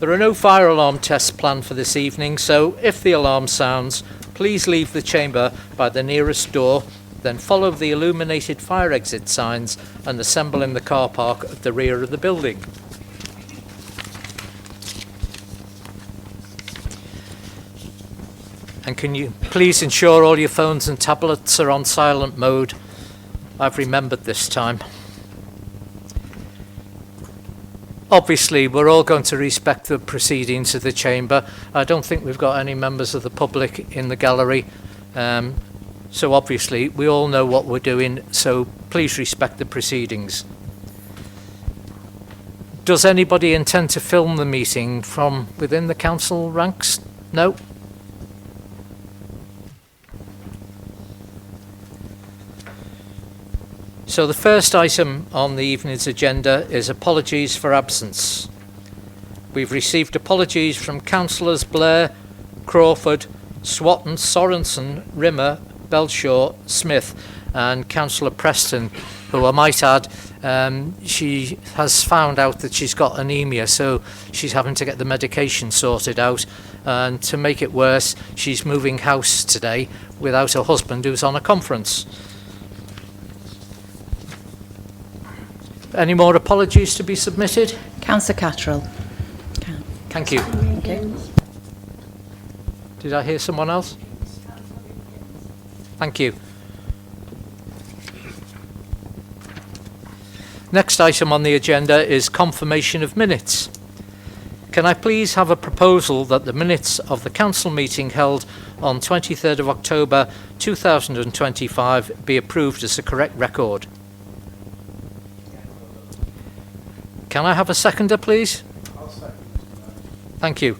There are no fire alarm tests planned for this evening, so if the alarm sounds, please leave the chamber by the nearest door, then follow the illuminated fire exit signs and assemble in the car park at the rear of the building. And can you please ensure all your phones and tablets are on silent mode? I've remembered this time. Obviously, we're all going to respect the proceedings of the chamber. I don't think we've got any members of the public in the gallery. So obviously, we all know what we're doing, so please respect the proceedings. Does anybody intend to film the meeting from within the council ranks? No? So the first item on the evening's agenda is apologies for absence. We've received apologies from Councillors Blair, Crawford, Swatton, Sorensen, Rimmer, Belshaw, Smith and Councillor Preston, who I might add, she has found out that she's got anemia, so she's having to get the medication sorted out, and to make it worse, she's moving house today without her husband who's on a conference. Any more apologies to be submitted? Councillor Catterall. Thank you. Okay. Did I hear someone else? Thank you. Next item on the agenda is confirmation of minutes. Can I please have a proposal that the minutes of the council meeting held on 23rd of October 2025 be approved as a correct record? Can I have a seconder, please? I'll second. Thank you.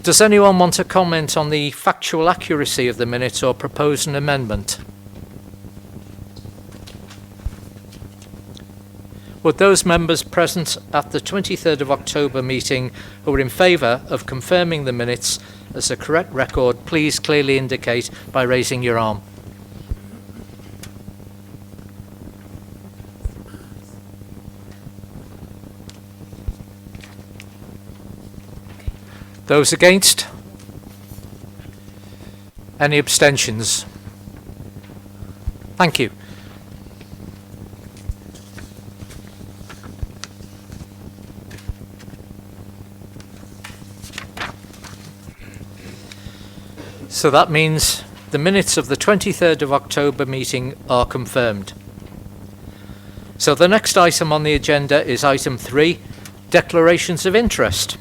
Does anyone want to comment on the factual accuracy of the minutes or propose an amendment? Would those members present at the 23rd of October meeting who are in favour of confirming the minutes as a correct record, please clearly indicate by raising your arm. Those against? Any abstentions? Thank you. So that means the minutes of the 23rd of October meeting are confirmed. So the next item on the agenda is item 3, declarations of interest.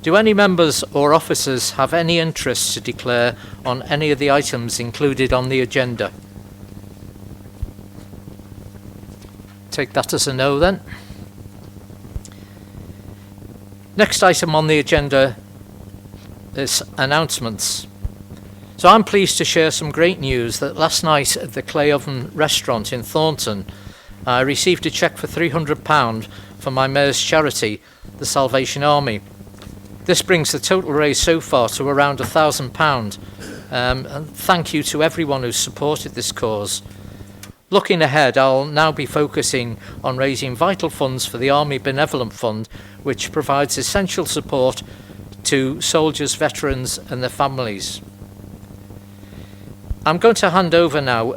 Do any members or officers have any interest to declare on any of the items included on the agenda? Take that as a no then. Next item on the agenda is announcements. So I'm pleased to share some great news that last night at the Clay Oven restaurant in Thornton, I received a cheque for £300 for my mayor's charity, the Salvation Army. This brings the total raised so far to around £1,000, and thank you to everyone who supported this cause. Looking ahead, I'll now be focusing on raising vital funds for the Army Benevolent Fund, which provides essential support to soldiers, veterans and their families. I'm going to hand over now,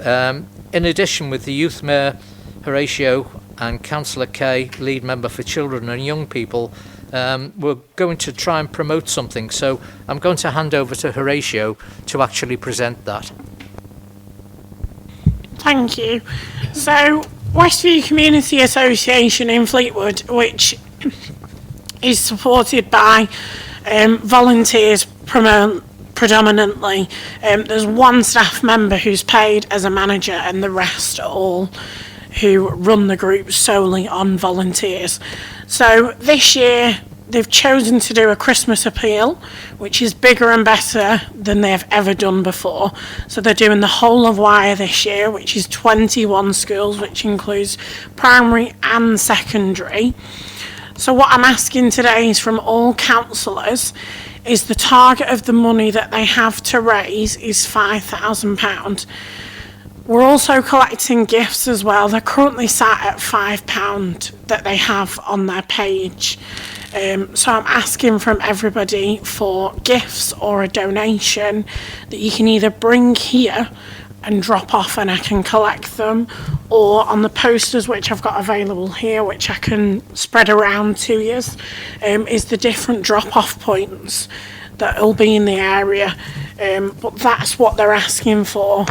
in addition with the Youth Mayor Horatio and Councillor Kay, Lead Member for Children and Young People, we're going to try and promote something, so I'm going to hand over to Horatio to actually present that. Thank you. So, Westview Community Association in Fleetwood, which is supported by volunteers predominantly. There's one staff member who's paid as a manager and the rest are all who run the group solely on volunteers. So this year they've chosen to do a Christmas appeal, which is bigger and better than they've ever done before. So they're doing the whole of Wyre this year, which is 21 schools, which includes primary and secondary. So what I'm asking today is from all councillors is the target of the money that they have to raise is £5,000. We're also collecting gifts as well. They're currently sat at £5 that they have on their page. So I'm asking from everybody for gifts or a donation that you can either bring here and drop off and I can collect them, or on the posters which I've got available here, which I can spread around to you, is the different drop-off points that will be in the area. But that's what they're asking for,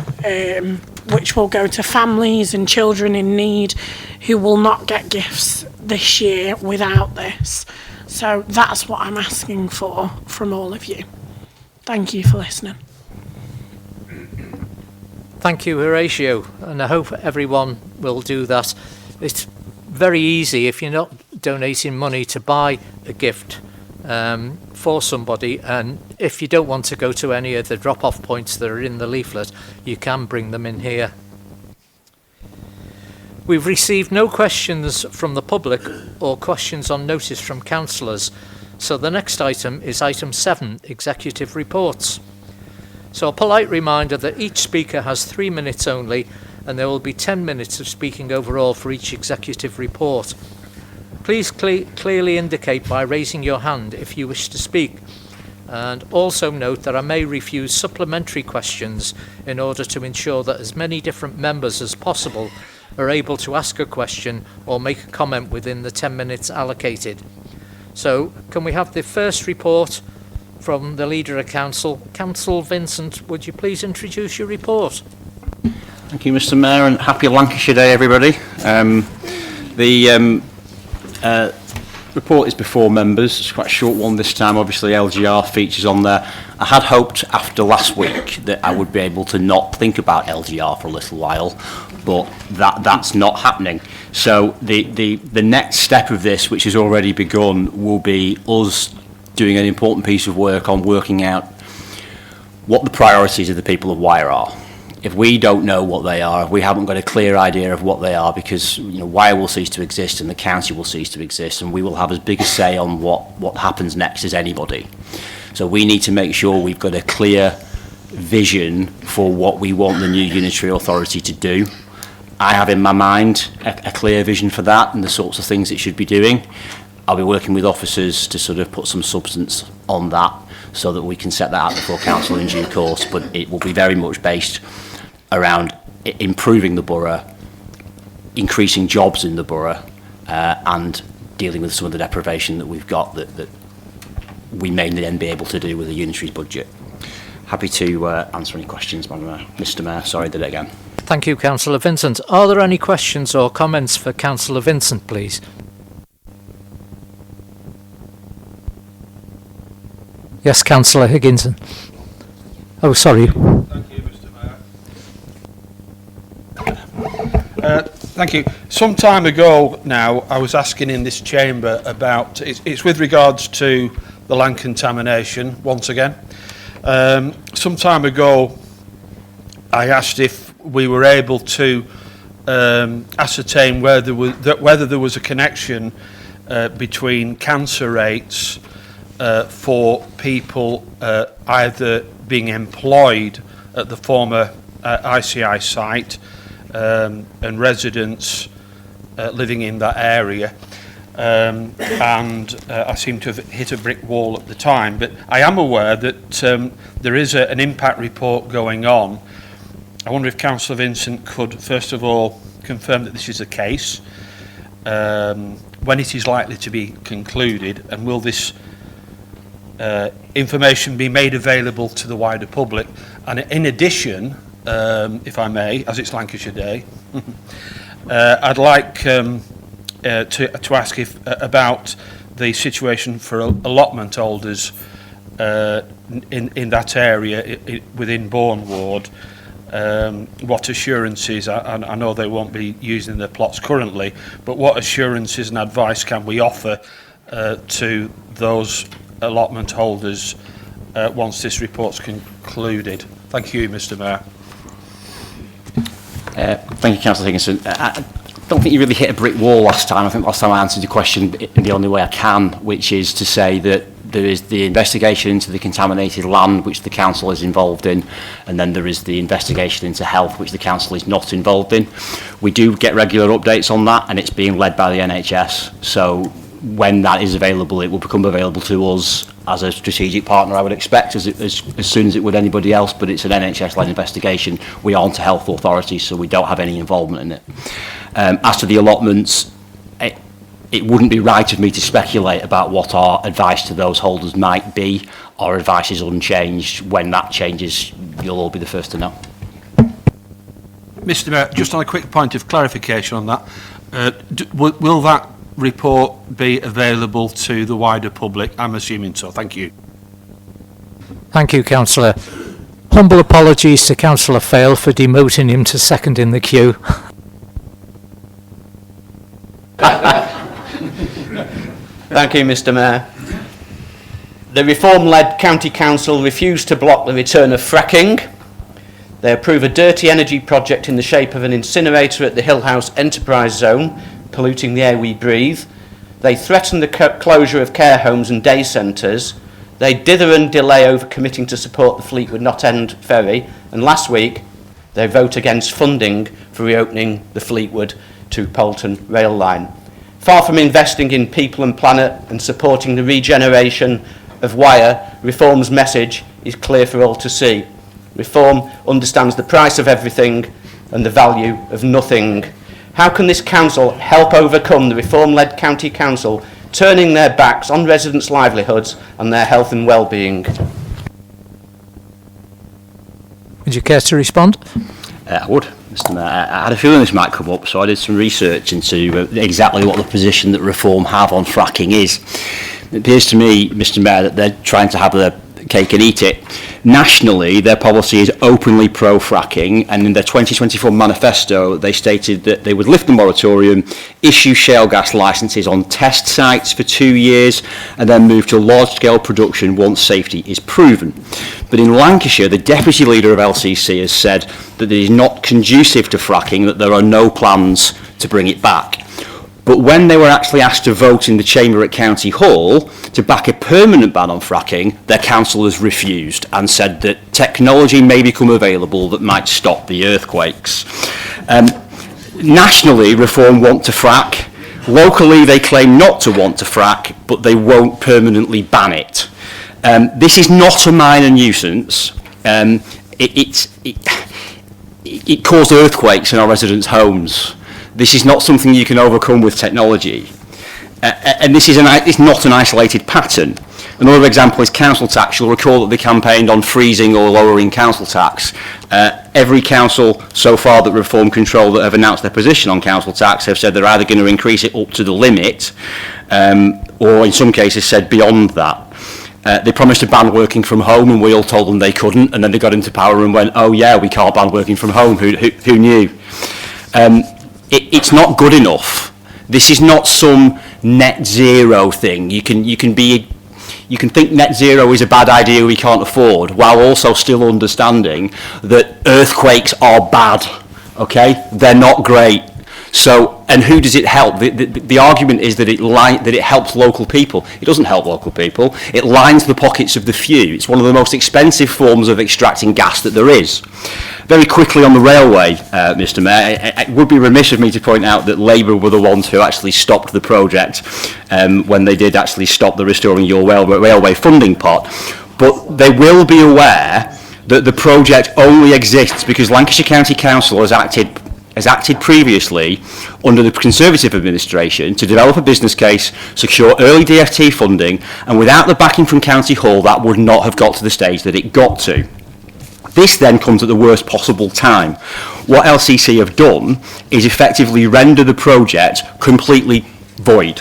which will go to families and children in need who will not get gifts this year without this. So that's what I'm asking for from all of you. Thank you for listening. Thank you, Horatio, and I hope everyone will do that. It's very easy, if you're not donating money, to buy a gift for somebody, and if you don't want to go to any of the drop-off points that are in the leaflet, you can bring them in here. We've received no questions from the public or questions on notice from councillors, so the next item is item 7, executive reports. So a polite reminder that each speaker has 3 minutes only, and there will be 10 minutes of speaking overall for each executive report. Please clearly indicate by raising your hand if you wish to speak, and also note that I may refuse supplementary questions in order to ensure that as many different members as possible are able to ask a question or make a comment within the 10 minutes allocated. So can we have the first report from the Leader of Council? Councillor Vincent, would you please introduce your report? Thank you, Mr. Mayor, and happy Lancashire Day, everybody. The report is before members. It's quite a short one this time. Obviously, LGR features on there. I had hoped after last week that I would be able to not think about LGR for a little while, but that's not happening. So the next step of this, which has already begun, will be us doing an important piece of work on working out what the priorities of the people of Wyre are. If we don't know what they are, if we haven't got a clear idea of what they are, because Wyre will cease to exist and the county will cease to exist, and we will have as big a say on what happens next as anybody. So we need to make sure we've got a clear vision for what we want the new unitary authority to do. I have in my mind a clear vision for that and the sorts of things it should be doing. I'll be working with officers to sort of put some substance on that so that we can set that out before council in due course, but it will be very much based around improving the borough, increasing jobs in the borough, and dealing with some of the deprivation that we've got that we may then be able to do with a unitary's budget. Happy to answer any questions, Mr. Mayor. Sorry, did it again. Thank you, Councillor Vincent. Are there any questions or comments for Councillor Vincent, please? Yes, Councillor Higginson. Oh, sorry. Thank you, Mr. Mayor. Thank you. Some time ago now, I was asking in this chamber about, it's with regards to the land contamination, once again. Some time ago, I asked if we were able to ascertain whether there was a connection between cancer rates for people either being employed at the former ICI site and residents living in that area. And I seem to have hit a brick wall at the time, but I am aware that there is an impact report going on. I wonder if Councillor Vincent could first of all confirm that this is the case, when it is likely to be concluded, and will this information be made available to the wider public. And in addition, if I may, as it's Lancashire Day, I'd like to ask about the situation for allotment holders in that area within Bourne Ward. What assurances, I know they won't be using their plots currently, but what assurances and advice can we offer to those allotment holders once this report's concluded? Thank you, Mr. Mayor. Thank you, Councillor Higginson. I don't think you really hit a brick wall last time. I think last time I answered your question in the only way I can, which is to say that there is the investigation into the contaminated land, which the council is involved in, and then there is the investigation into health, which the council is not involved in. We do get regular updates on that, and it's being led by the NHS. So when that is available, it will become available to us as a strategic partner, I would expect, as soon as it would anybody else, but it's an NHS-led investigation. We aren't a health authority, so we don't have any involvement in it. As to the allotments, it wouldn't be right of me to speculate about what our advice to those holders might be. Our advice is unchanged. When that changes, you'll all be the first to know. Mr Mayor, just on a quick point of clarification on that, will that report be available to the wider public? I'm assuming so. Thank you. Thank you, Councillor. Humble apologies to Councillor Fail for demoting him to second in the queue. Thank you, Mr Mayor. The Reform-led County Council refused to block the return of fracking. They approve a dirty energy project in the shape of an incinerator at the Hillhouse Enterprise Zone, polluting the air we breathe. They threaten the closure of care homes and day centres. They dither and delay over committing to support the Fleetwood Knott End ferry. And last week, they vote against funding for reopening the Fleetwood to Poulton rail line. Far from investing in people and planet and supporting the regeneration of Wyre, Reform's message is clear for all to see. Reform understands the price of everything and the value of nothing. How can this council help overcome the Reform-led County Council turning their backs on residents' livelihoods and their health and well-being? Would you care to respond? I would, Mr Mayor. I had a feeling this might come up, so I did some research into exactly what the position that Reform have on fracking is. It appears to me, Mr Mayor, that they're trying to have their cake and eat it. Nationally, their policy is openly pro-fracking, and in their 2024 manifesto, they stated that they would lift the moratorium, issue shale gas licences on test sites for 2 years, and then move to large-scale production once safety is proven. But in Lancashire, the deputy leader of LCC has said that it is not conducive to fracking, that there are no plans to bring it back. But when they were actually asked to vote in the chamber at County Hall to back a permanent ban on fracking, their councillors refused and said that technology may become available that might stop the earthquakes. Nationally, Reform want to frack. Locally, they claim not to want to frack, but they won't permanently ban it. This is not a minor nuisance. It caused earthquakes in our residents' homes. This is not something you can overcome with technology. And this is it's not an isolated pattern. Another example is council tax. You'll recall that they campaigned on freezing or lowering council tax. Every council so far that Reform control that have announced their position on council tax have said they're either going to increase it up to the limit or in some cases said beyond that. They promised to ban working from home and we all told them they couldn't, and then they got into power and went, oh yeah, we can't ban working from home. Who knew? It's not good enough. This is not some net zero thing. You can think net zero is a bad idea we can't afford, while also still understanding that earthquakes are bad. Okay, they're not great. So, and who does it help? The argument is that it helps local people. It doesn't help local people. It lines the pockets of the few. It's one of the most expensive forms of extracting gas that there is. Very quickly on the railway, Mr Mayor, it would be remiss of me to point out that Labour were the ones who actually stopped the project when they did actually stop the Restoring Your Railway funding pot. But they will be aware that the project only exists because Lancashire County Council has acted previously under the Conservative administration to develop a business case, secure early DFT funding, and without the backing from County Hall, that would not have got to the stage that it got to. This then comes at the worst possible time. What LCC have done is effectively render the project completely void.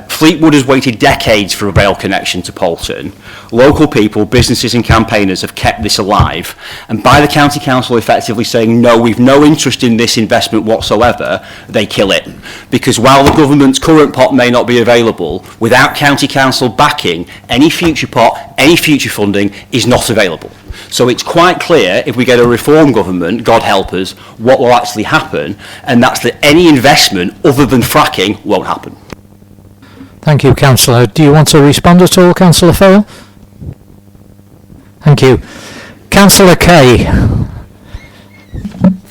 Fleetwood has waited decades for a rail connection to Poulton. Local people, businesses and campaigners have kept this alive, and by the County Council effectively saying no, we've no interest in this investment whatsoever, they kill it. Because while the government's current pot may not be available, without County Council backing, any future pot, any future funding is not available. So it's quite clear, if we get a Reform government, God help us, what will actually happen, and that's that any investment other than fracking won't happen. Thank you, Councillor. Do you want to respond at all, Councillor Fail? Thank you. Councillor Kay.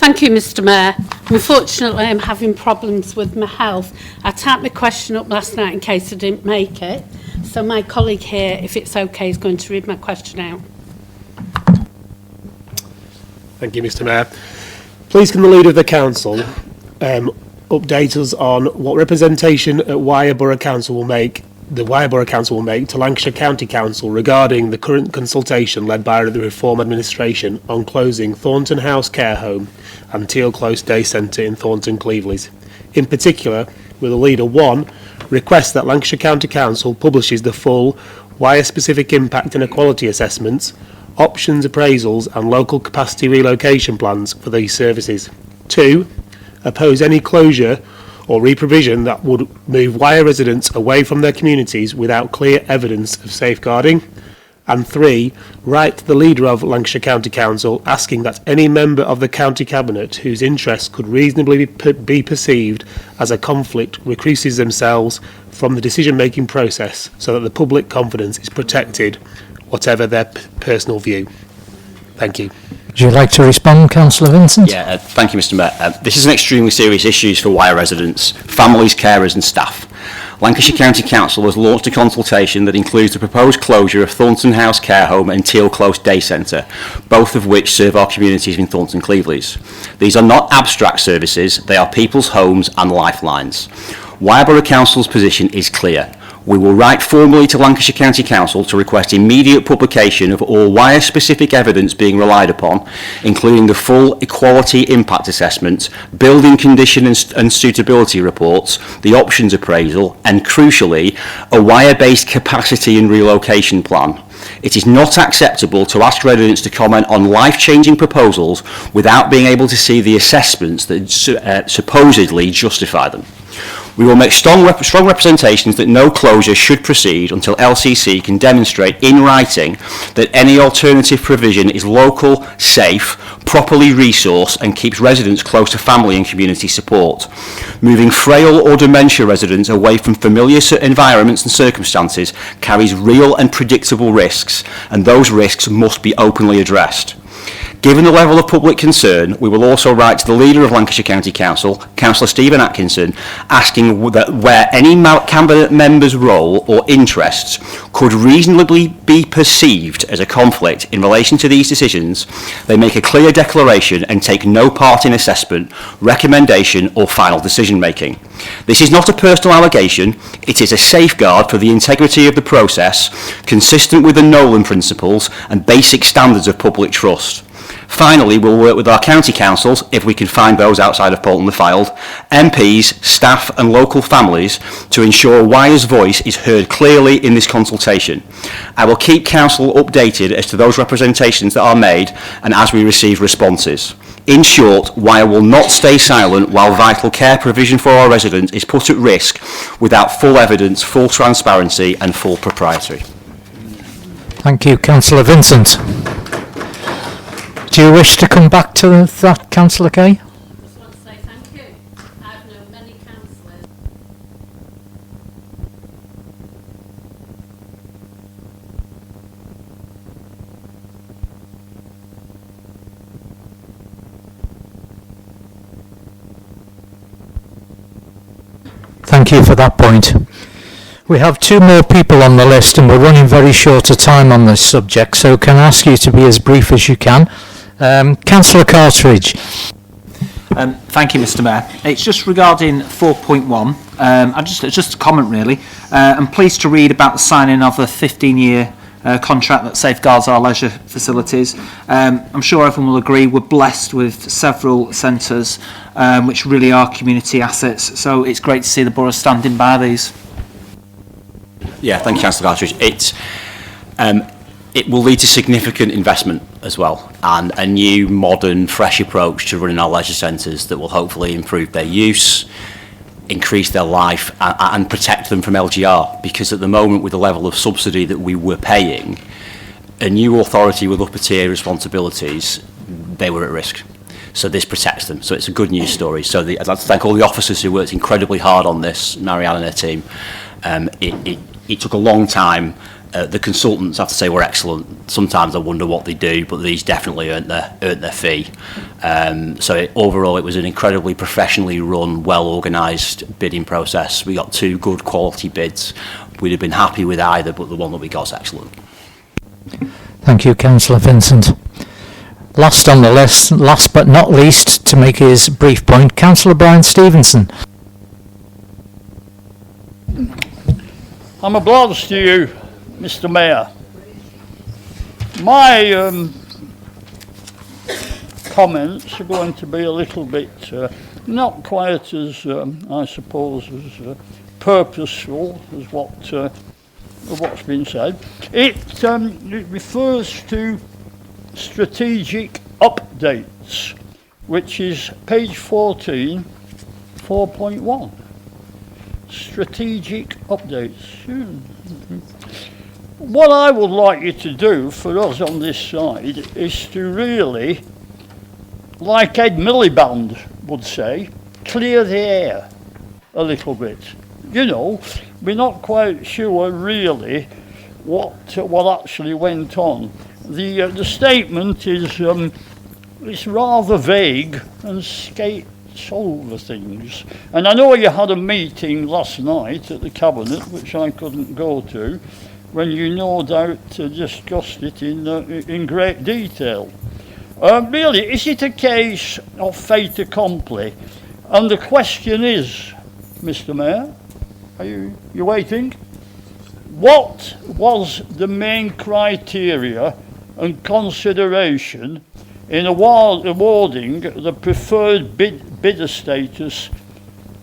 Thank you, Mr Mayor. Unfortunately, I'm having problems with my health. I typed my question up last night in case I didn't make it. So my colleague here, if it's okay, is going to read my question out. Thank you, Mr Mayor. Please can the Leader of the Council update us on what representation at Wyre Borough Council will make, the Wyre Borough Council will make to Lancashire County Council regarding the current consultation led by the Reform Administration on closing Thornton House Care Home and Teal Close Day Centre in Thornton-Clevelys. In particular, will the Leader 1 request that Lancashire County Council publishes the full Wyre-specific impact and equality assessments, options appraisals and local capacity relocation plans for these services. 2. Oppose any closure or reprovision that would move Wyre residents away from their communities without clear evidence of safeguarding. And 3. Write to the Leader of Lancashire County Council asking that any member of the County Cabinet whose interests could reasonably be perceived as a conflict recruses themselves from the decision-making process so that the public confidence is protected, whatever their personal view. Thank you. Would you like to respond, Councillor Vincent? Yeah, thank you, Mr Mayor. This is an extremely serious issue for Wyre residents, families, carers and staff. Lancashire County Council has launched a consultation that includes the proposed closure of Thornton House Care Home and Teal Close Day Centre, both of which serve our communities in Thornton-Clevelys. These are not abstract services, they are people's homes and lifelines. Wyre Borough Council's position is clear. We will write formally to Lancashire County Council to request immediate publication of all Wyre-specific evidence being relied upon, including the full equality impact assessment, building condition and suitability reports, the options appraisal, and crucially, a Wyre-based capacity and relocation plan. It is not acceptable to ask residents to comment on life-changing proposals without being able to see the assessments that supposedly justify them. We will make strong representations that no closure should proceed until LCC can demonstrate in writing that any alternative provision is local, safe, properly resourced and keeps residents close to family and community support. Moving frail or dementia residents away from familiar environments and circumstances carries real and predictable risks, and those risks must be openly addressed. Given the level of public concern, we will also write to the Leader of Lancashire County Council, Councillor Stephen Atkinson, asking where any Cabinet member's role or interests could reasonably be perceived as a conflict in relation to these decisions, they make a clear declaration and take no part in assessment, recommendation or final decision making. This is not a personal allegation, it is a safeguard for the integrity of the process, consistent with the Nolan principles and basic standards of public trust. Finally, we'll work with our county councils, if we can find those outside of Poulton-le-Fylde, MPs, staff and local families to ensure Wyre's voice is heard clearly in this consultation. I will keep council updated as to those representations that are made and as we receive responses. In short, Wyre will not stay silent while vital care provision for our residents is put at risk without full evidence, full transparency and full propriety. Thank you, Councillor Vincent. Do you wish to come back to that, Councillor Kay? I just want to say thank you. I've known many councillors. Thank you for that point. We have two more people on the list and we're running very short of time on this subject, so can I ask you to be as brief as you can? Councillor Cartridge. Thank you, Mr Mayor. It's just regarding 4.1. Just a comment, really. I'm pleased to read about the signing of a 15-year contract that safeguards our leisure facilities. I'm sure everyone will agree we're blessed with several centres which really are community assets, so it's great to see the borough standing by these. Yeah, thank you, Councillor Cartridge. It will lead to significant investment as well, and a new, modern, fresh approach to running our leisure centres that will hopefully improve their use, increase their life, and protect them from LGR. Because at the moment, with the level of subsidy that we were paying, a new authority with upper tier responsibilities, they were at risk. So this protects them. So it's a good news story. I'd like to thank all the officers who worked incredibly hard on this, Marianne and her team. it took a long time. The consultants, I have to say, were excellent. Sometimes I wonder what they do, but these definitely earned their fee. Overall, it was an incredibly professionally run, well-organised bidding process. We got 2 good quality bids. We'd have been happy with either, but the one that we got is excellent. Thank you, Councillor Vincent. Last on the list, last but not least, to make his brief point, Councillor Brian Stevenson. I'm obliged to you, Mr. Mayor. My comments are going to be a little bit not quite as, I suppose, as purposeful as what's been said. It refers to strategic updates, which is page 14, 4.1. Strategic updates. What I would like you to do for us on this side is to really, like Ed Miliband would say, clear the air a little bit. You know, we're not quite sure really what actually went on. The statement is it's rather vague and skates over things. And I know you had a meeting last night at the Cabinet, which I couldn't go to, when you no doubt discussed it in great detail. Really, is it a case of fait accompli? And the question is, Mr. Mayor, are you waiting? What was the main criteria and consideration in awarding the preferred bidder status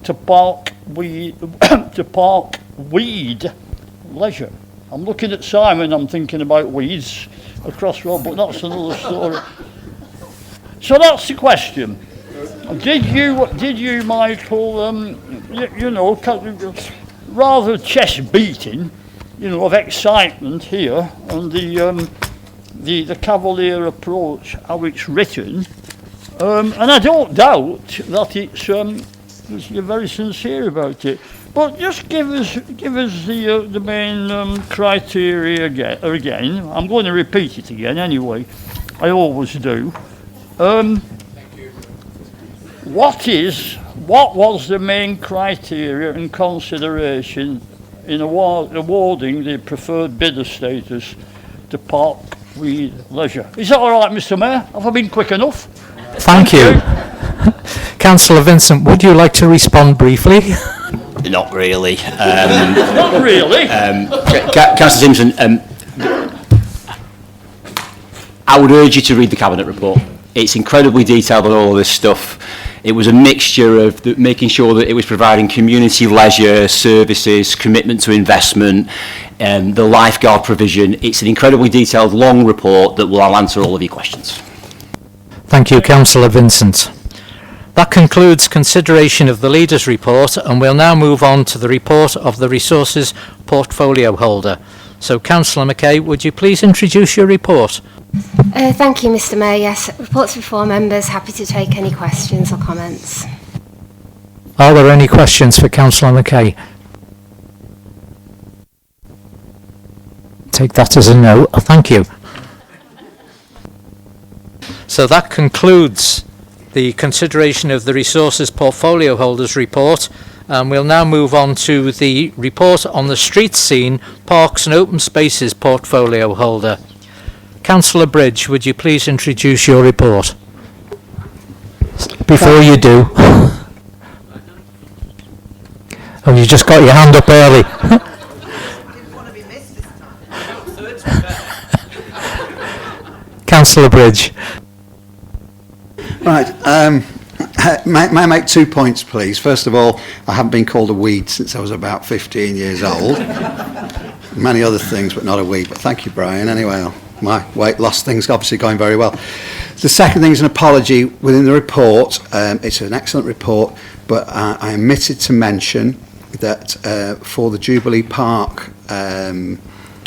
to Park Weed Leisure? I'm looking at Simon, I'm thinking about weeds across road, but that's another story. So that's the question. Did you, Michael, you know, rather chest beating, you know, of excitement here, and the cavalier approach, how it's written, and I don't doubt that you're very sincere about it. But just give us the main criteria again. I'm going to repeat it again anyway. I always do. What was the main criteria and consideration in awarding the preferred bidder status to Park Weed Leisure? Is that all right, Mr. Mayor? Have I been quick enough? Thank you. Councillor Vincent, would you like to respond briefly? Not really. Not really? Councillor Simpson, I would urge you to read the Cabinet report. It's incredibly detailed on all of this stuff. It was a mixture of making sure that it was providing community leisure services, commitment to investment, and the lifeguard provision. It's an incredibly detailed, long report that will answer all of your questions. Thank you, Councillor Vincent. That concludes consideration of the Leaders' Report, and we'll now move on to the report of the Resources Portfolio Holder. So, Councillor McKay, would you please introduce your report? Thank you, Mr. Mayor. Yes, reports before members. Happy to take any questions or comments. Are there any questions for Councillor McKay? Take that as a no. Thank you. So that concludes the consideration of the Resources Portfolio Holders report, and we'll now move on to the report on the street scene, parks and open spaces portfolio holder. Councillor Bridge, would you please introduce your report? Before you do. Oh, you just got your hand up early. Councillor Bridge. Right, may I make 2 points, please? First of all, I haven't been called a weed since I was about 15 years old. Many other things, but not a weed. But thank you, Brian. Anyway, my weight loss thing's obviously going very well. The second thing is an apology within the report. It's an excellent report, but I omitted to mention that for the Jubilee Park, in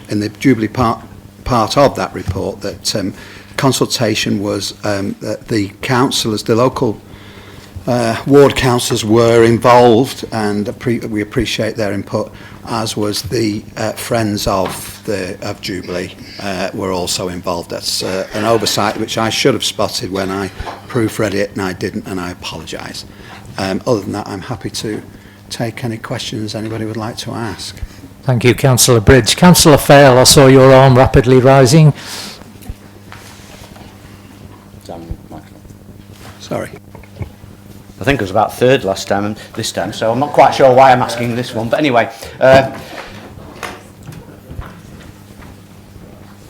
the Jubilee Park part of that report, that consultation was that the councillors, the local ward councillors were involved, and we appreciate their input, as was the Friends of Jubilee were also involved. That's an oversight which I should have spotted when I proofread it, and I didn't, and I apologise. Other than that, I'm happy to take any questions anybody would like to ask. Thank you, Councillor Bridge. Councillor Fail, I saw your arm rapidly rising. Sorry. I think it was about third last time and this time, so I'm not quite sure why I'm asking this one. But anyway,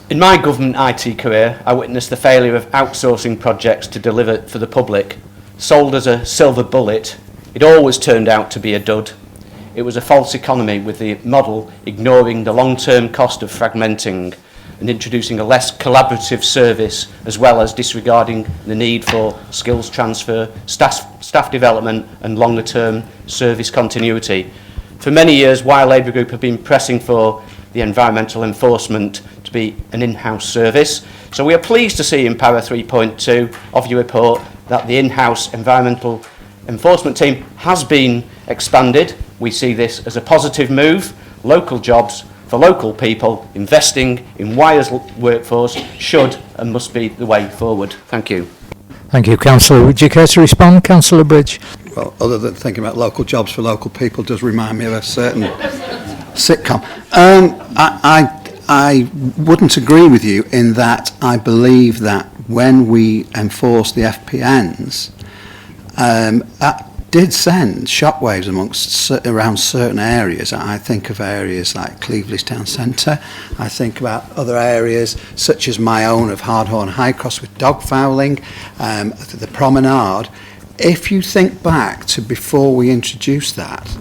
in my government IT career, I witnessed the failure of outsourcing projects to deliver for the public. Sold as a silver bullet, it always turned out to be a dud. It was a false economy, with the model ignoring the long-term cost of fragmenting and introducing a less collaborative service, as well as disregarding the need for skills transfer, staff development and longer-term service continuity. For many years, Wyre Labour Group have been pressing for the environmental enforcement to be an in-house service. So we are pleased to see in Para 3.2 of your report that the in-house environmental enforcement team has been expanded. We see this as a positive move. Local jobs for local people, investing in Wyre's workforce should and must be the way forward. Thank you. Thank you, Councillor. Would you care to respond, Councillor Bridge? Well, other than thinking about local jobs for local people does remind me of a certain sitcom. I wouldn't agree with you in that I believe that when we enforced the FPNs, that did send shockwaves around certain areas. I think of areas like Cleveland's town centre. I think about other areas such as my own of Hardhorn High Cross with dog fouling, the promenade. If you think back to before we introduced that,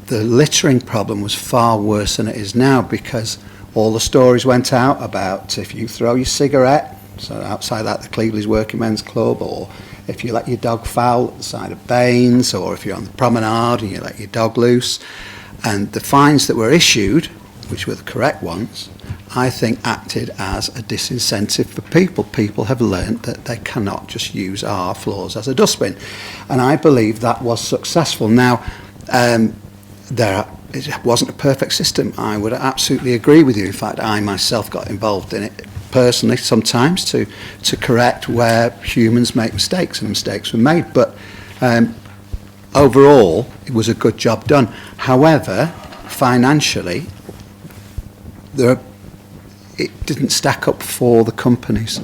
the littering problem was far worse than it is now, because all the stories went out about if you throw your cigarette, so outside that the Cleveland's Working Men's Club, or if you let your dog foul at the side of Baines, or if you're on the promenade and you let your dog loose. And the fines that were issued, which were the correct ones, I think acted as a disincentive for people. People have learnt that they cannot just use our floors as a dustbin. And I believe that was successful. Now, it wasn't a perfect system. I would absolutely agree with you. In fact, I myself got involved in it personally sometimes to correct where humans make mistakes, and mistakes were made. But overall, it was a good job done. However, financially, it didn't stack up for the companies.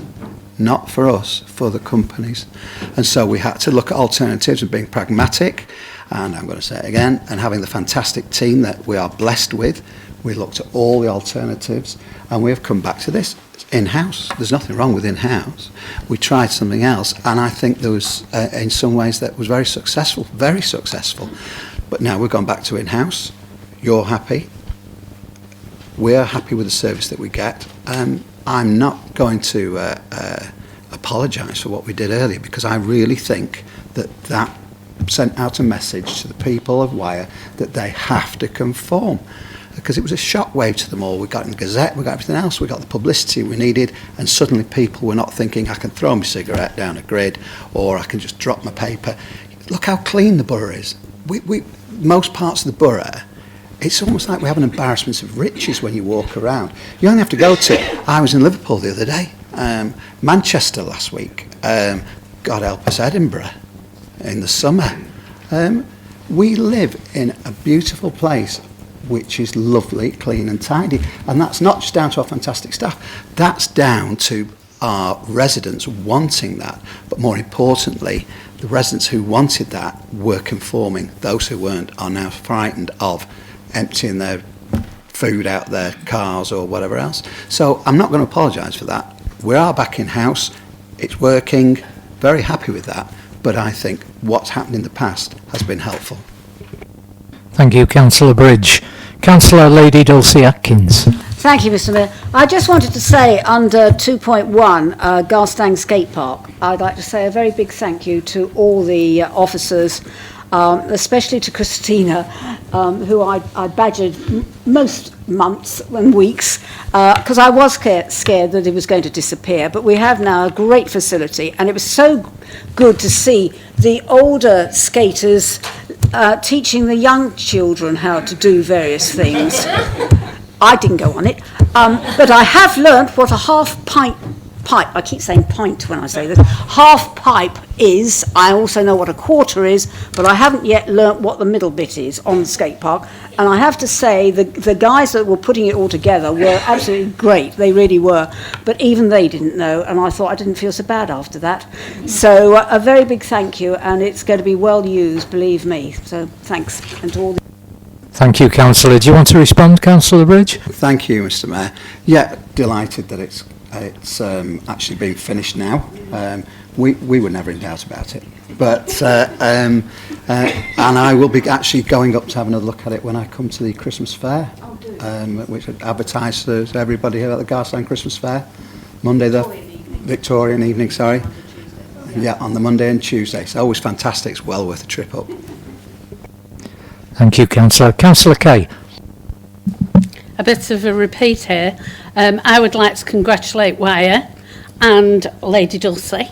Not for us, for the companies. And so we had to look at alternatives and being pragmatic, and I'm going to say it again, and having the fantastic team that we are blessed with. We looked at all the alternatives, and we have come back to this. In-house. There's nothing wrong with in-house. We tried something else, and I think there was, in some ways, that was very successful. But now we've gone back to in-house. You're happy. We're happy with the service that we get. I'm not going to apologise for what we did earlier, because I really think that sent out a message to the people of Wyre that they have to conform. Because it was a shockwave to them all. We got in the Gazette, we got everything else, we got the publicity we needed, and suddenly people were not thinking, I can throw my cigarette down a grid, or I can just drop my paper. Look how clean the borough is. Most parts of the borough, it's almost like we have an embarrassment of riches when you walk around. You only have to go to, I was in Liverpool the other day, Manchester last week, God help us, Edinburgh in the summer. We live in a beautiful place, which is lovely, clean and tidy. And that's not just down to our fantastic staff, that's down to our residents wanting that. But more importantly, the residents who wanted that were conforming. Those who weren't are now frightened of emptying their food out their cars or whatever else. So I'm not going to apologise for that. We are back in-house, it's working, very happy with that. But I think what's happened in the past has been helpful. Thank you, Councillor Bridge. Councillor Lady Dulcie Atkins. Thank you, Mr Mayor. I just wanted to say under 2.1, Garstang Skate Park, I'd like to say a very big thank you to all the officers, especially to Christina, who I badgered most months and weeks, because I was scared that it was going to disappear. But we have now a great facility, and it was so good to see the older skaters teaching the young children how to do various things. I didn't go on it, but I have learnt what a half pipe, I keep saying pint when I say this, half pipe is. I also know what a quarter is, but I haven't yet learnt what the middle bit is on the skate park. And I have to say, the guys that were putting it all together were absolutely great. They really were. But even they didn't know, and I thought I didn't feel so bad after that. So a very big thank you, and it's going to be well used, believe me. So thanks. And to all the Thank you, Councillor. Do you want to respond, Councillor Bridge? Thank you, Mr. Mayor. Yeah, delighted that it's actually been finished now. We were never in doubt about it. But and I will be actually going up to have another look at it when I come to the Christmas fair, which I advertise to everybody here at the Garstang Christmas Fair, Monday the Victorian evening, sorry. Yeah, on the Monday and Tuesday. So always fantastic. It's well worth a trip up. Thank you, Councillor. Councillor Kay. A bit of a repeat here. I would like to congratulate Wyre and Lady Dulcie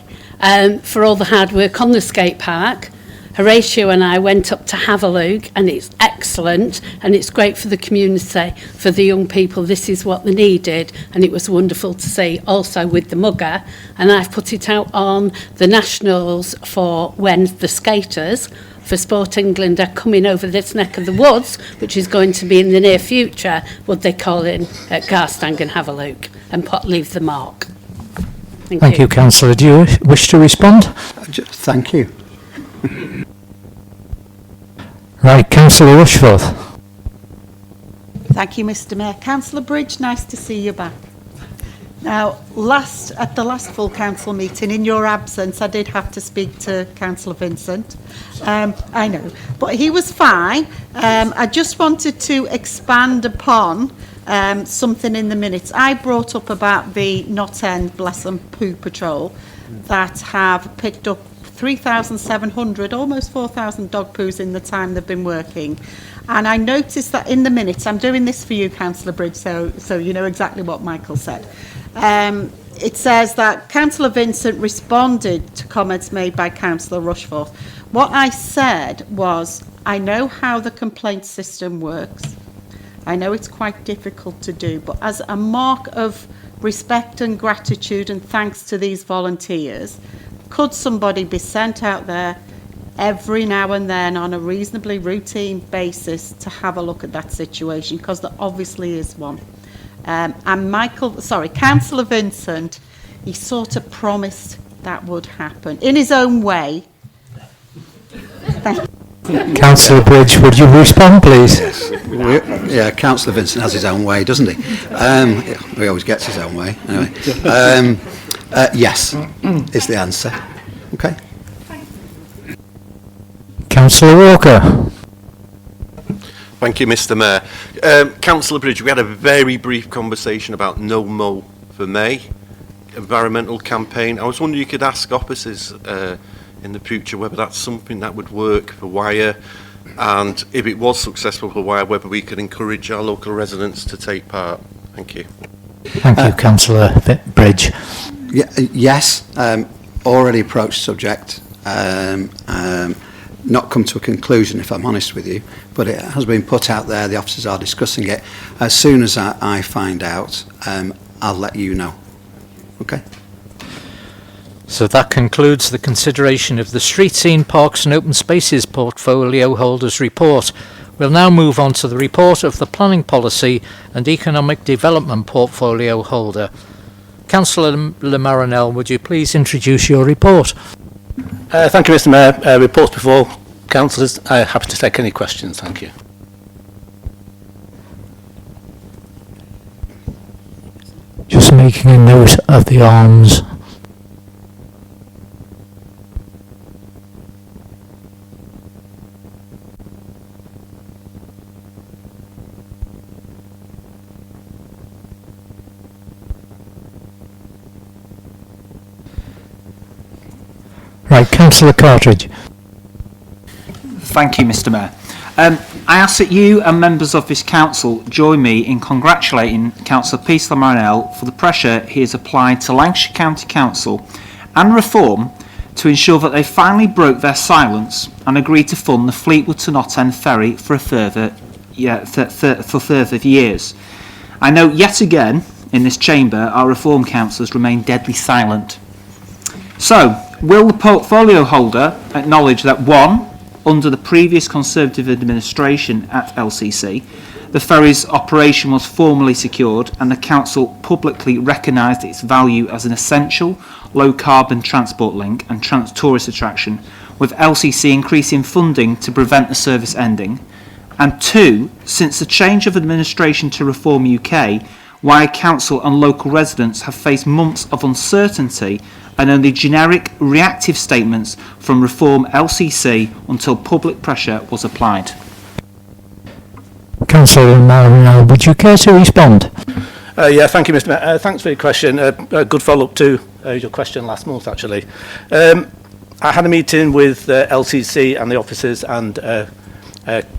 for all the hard work on the skate park. Horatio and I went up to have a look, and it's excellent, and it's great for the community, for the young people. This is what they needed, and it was wonderful to see also with the mugger. And I've put it out on the nationals for when the skaters for Sport England are coming over this neck of the woods, which is going to be in the near future, would they call in at Garstang and have a look and leave the mark. Thank you, Councillor. Do you wish to respond? Thank you. Right, Councillor Rushforth. Thank you, Mr. Mayor. Councillor Bridge, nice to see you back. Now, at the last full council meeting, in your absence, I did have to speak to Councillor Vincent. I know, but he was fine. I just wanted to expand upon something in the minutes. I brought up about the Knot End Bless Them Poo Patrol that have picked up 3,700, almost 4,000 dog poos in the time they've been working. And I noticed that in the minutes, I'm doing this for you, Councillor Bridge, so you know exactly what Michael said. It says that Councillor Vincent responded to comments made by Councillor Rushforth. What I said was, I know how the complaint system works. I know it's quite difficult to do, but as a mark of respect and gratitude and thanks to these volunteers, could somebody be sent out there every now and then on a reasonably routine basis to have a look at that situation? Because there obviously is one. And Councillor Vincent, he sort of promised that would happen in his own way. Councillor Bridge, would you respond, please? Yes. Yeah, Councillor Vincent has his own way, doesn't he? He always gets his own way. Anyway, yes, is the answer. Okay. Councillor Walker. Thank you, Mr. Mayor. Councillor Bridge, we had a very brief conversation about No Mow for May environmental campaign. I was wondering if you could ask officers in the future whether that's something that would work for Wyre, and if it was successful for Wyre, whether we could encourage our local residents to take part. Thank you. Thank you, Councillor Bridge. Yes, already approached subject. Not come to a conclusion, if I'm honest with you, but it has been put out there. The officers are discussing it. As soon as I find out, I'll let you know. Okay. So that concludes the consideration of the Street Scene, Parks and Open Spaces Portfolio Holders Report. We'll now move on to the report of the Planning Policy and Economic Development Portfolio Holder. Councillor Le Marinel, would you please introduce your report? Thank you, Mr. Mayor. Reports before councillors. I'm happy to take any questions. Thank you. Just making a note of the arms. Right, Councillor Cartridge. Thank you, Mr. Mayor. I ask that you and members of this council join me in congratulating Councillor Poulton-le-Fylde for the pressure he has applied to Lancashire County Council and Reform to ensure that they finally broke their silence and agreed to fund the Fleetwood to Knott End ferry for a further years. I note yet again in this chamber our reform councillors remain deadly silent. So, will the portfolio holder acknowledge that 1, under the previous Conservative administration at LCC, the ferry's operation was formally secured and the council publicly recognised its value as an essential low-carbon transport link and tourist attraction, with LCC increasing funding to prevent the service ending? And 2, since the change of administration to Reform UK, Wyre Council and local residents have faced months of uncertainty and only generic reactive statements from Reform LCC until public pressure was applied. Councillor Marino, would you care to respond? Thank you, Mr. Mayor. Thanks for your question. A good follow-up to your question last month, actually. I had a meeting with LCC and the officers and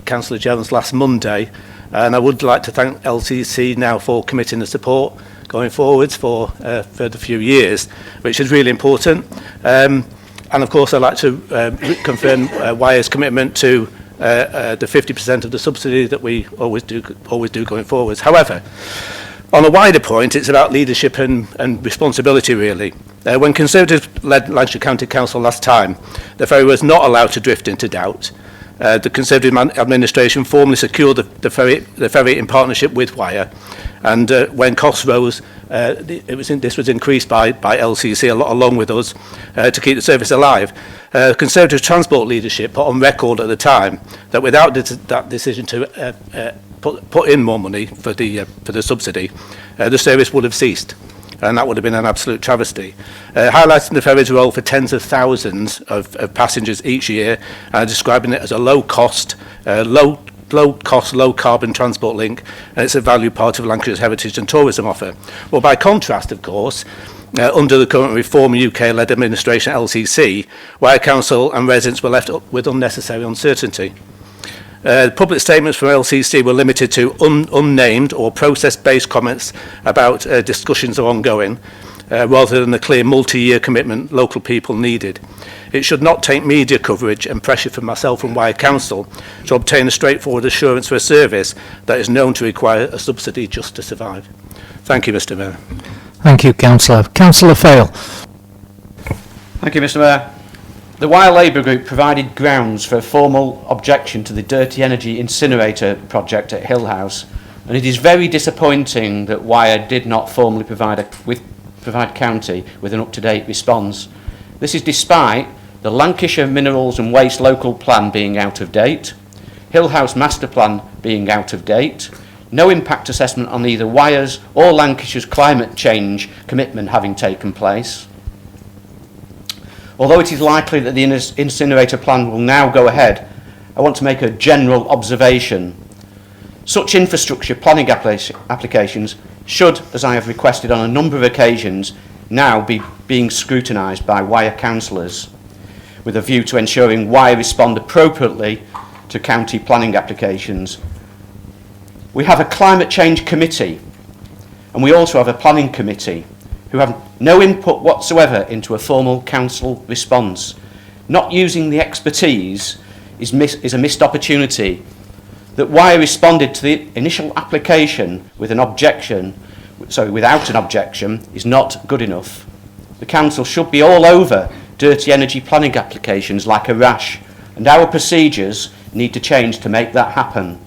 Councillor Jones last Monday, and I would like to thank LCC now for committing the support going forwards for the few years, which is really important. And of course, I'd like to confirm Wyre's commitment to the 50% of the subsidy that we always do going forwards. However, on a wider point, it's about leadership and responsibility, really. When Conservatives led Lancashire County Council last time, the ferry was not allowed to drift into doubt. The Conservative administration formally secured the ferry in partnership with Wyre, and when costs rose, this was increased by LCC along with us to keep the service alive. Conservative transport leadership put on record at the time that without that decision to put in more money for the subsidy, the service would have ceased. And that would have been an absolute travesty. Highlighting the ferry's role for tens of thousands of passengers each year, describing it as a low-cost, low-carbon transport link, and it's a valued part of Lancashire's heritage and tourism offer. Well, by contrast, of course, under the current Reform UK-led administration LCC, Wyre Council and residents were left up with unnecessary uncertainty. Public statements from LCC were limited to unnamed or process-based comments about discussions are ongoing, rather than the clear multi-year commitment local people needed. It should not take media coverage and pressure from myself and Wyre Council to obtain a straightforward assurance for a service that is known to require a subsidy just to survive. Thank you, Mr. Mayor. Thank you, Councillor. Councillor Fail. Thank you, Mr. Mayor. The Wyre Labour Group provided grounds for a formal objection to the dirty energy incinerator project at Hill House, and it is very disappointing that Wyre did not formally provide County with an up-to-date response. This is despite the Lancashire Minerals and Waste Local Plan being out of date, Hill House Master Plan being out of date, no impact assessment on either Wyre's or Lancashire's climate change commitment having taken place. Although it is likely that the incinerator plan will now go ahead, I want to make a general observation. Such infrastructure planning applications should, as I have requested on a number of occasions, now be being scrutinised by Wyre councillors, with a view to ensuring Wyre respond appropriately to county planning applications. We have a climate change committee, and we also have a planning committee, who have no input whatsoever into a formal council response. Not using the expertise is a missed opportunity. That Wyre responded to the initial application with without an objection is not good enough. The council should be all over dirty energy planning applications like a rash, and our procedures need to change to make that happen.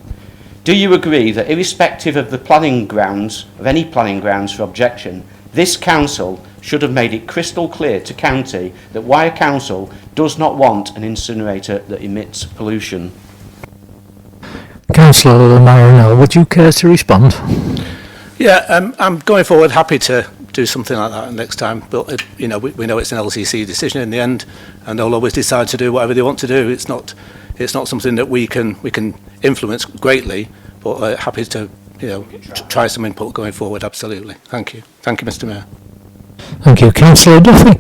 Do you agree that irrespective of the planning grounds, of any planning grounds for objection, this council should have made it crystal clear to County that Wyre Council does not want an incinerator that emits pollution? Councillor Marino, would you care to respond? Yeah, I'm going forward happy to do something like that next time, but we know it's an LCC decision in the end, and they'll always decide to do whatever they want to do. It's not something that we can influence greatly, but happy to try some input going forward. Absolutely. Thank you, Mr. Mayor. Thank you, Councillor Duffy.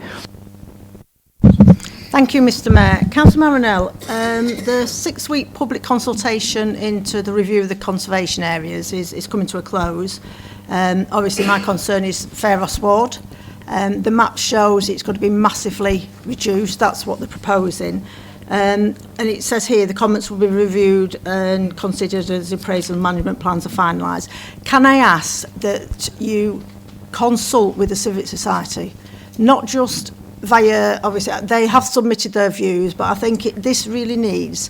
Thank you, Mr. Mayor. Councillor Marinell, the 6-week public consultation into the review of the conservation areas is coming to a close. Obviously, my concern is Fair Ross Ward. The map shows it's going to be massively reduced. That's what they're proposing. And it says here the comments will be reviewed and considered as appraisal and management plans are finalised. Can I ask that you consult with the Civic Society, not just via, obviously, they have submitted their views, but I think this really needs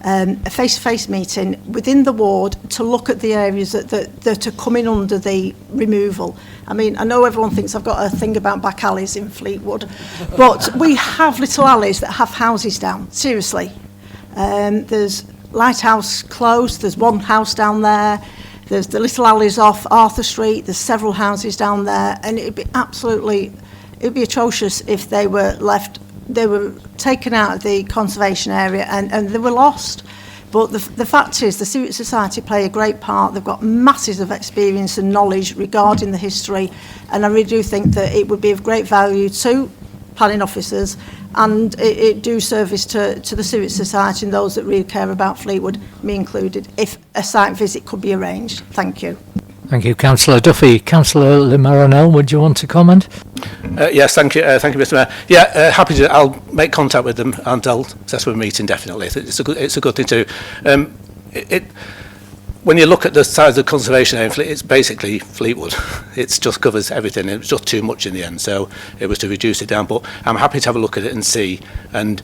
a face-to-face meeting within the ward to look at the areas that are coming under the removal. I mean, I know everyone thinks I've got a thing about back alleys in Fleetwood, but we have little alleys that have houses down, seriously. There's Lighthouse Close, there's one house down there, there's the little alleys off Arthur Street, there's several houses down there, and it'd be atrocious if they were taken out of the conservation area and they were lost. But the fact is, the Civic Society play a great part. They've got masses of experience and knowledge regarding the history, and I really do think that it would be of great value to planning officers, and it do service to the Civic Society and those that really care about Fleetwood, me included, if a site visit could be arranged. Thank you. Thank you, Councillor Duffy. Councillor Le Marinel, would you want to comment? Yes, thank you, Mr. Mayor. Yeah, happy to. I'll make contact with them and I'll set up a meeting definitely. It's a good thing to do. When you look at the size of the conservation area, it's basically Fleetwood. It just covers everything. It was just too much in the end, so it was to reduce it down. But I'm happy to have a look at it and see. And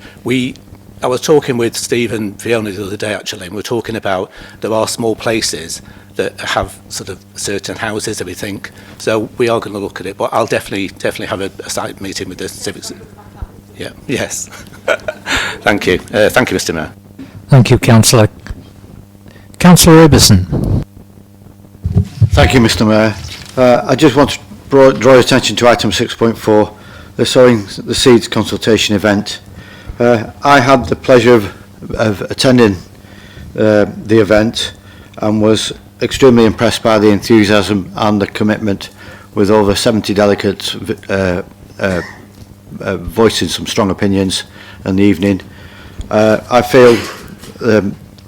I was talking with Steve and Fiona the other day actually, and we were talking about there are small places that have sort of certain houses that we think. So we are going to look at it, but I'll definitely have a site meeting with the civics. Yeah, yes. Thank you. Thank you, Mr. Mayor. Thank you, Councillor. Councillor Ibbison. Thank you, Mr. Mayor. I just want to draw your attention to item 6.4, the Sowing the Seeds consultation event. I had the pleasure of attending the event and was extremely impressed by the enthusiasm and the commitment, with over 70 delegates voicing some strong opinions in the evening. I feel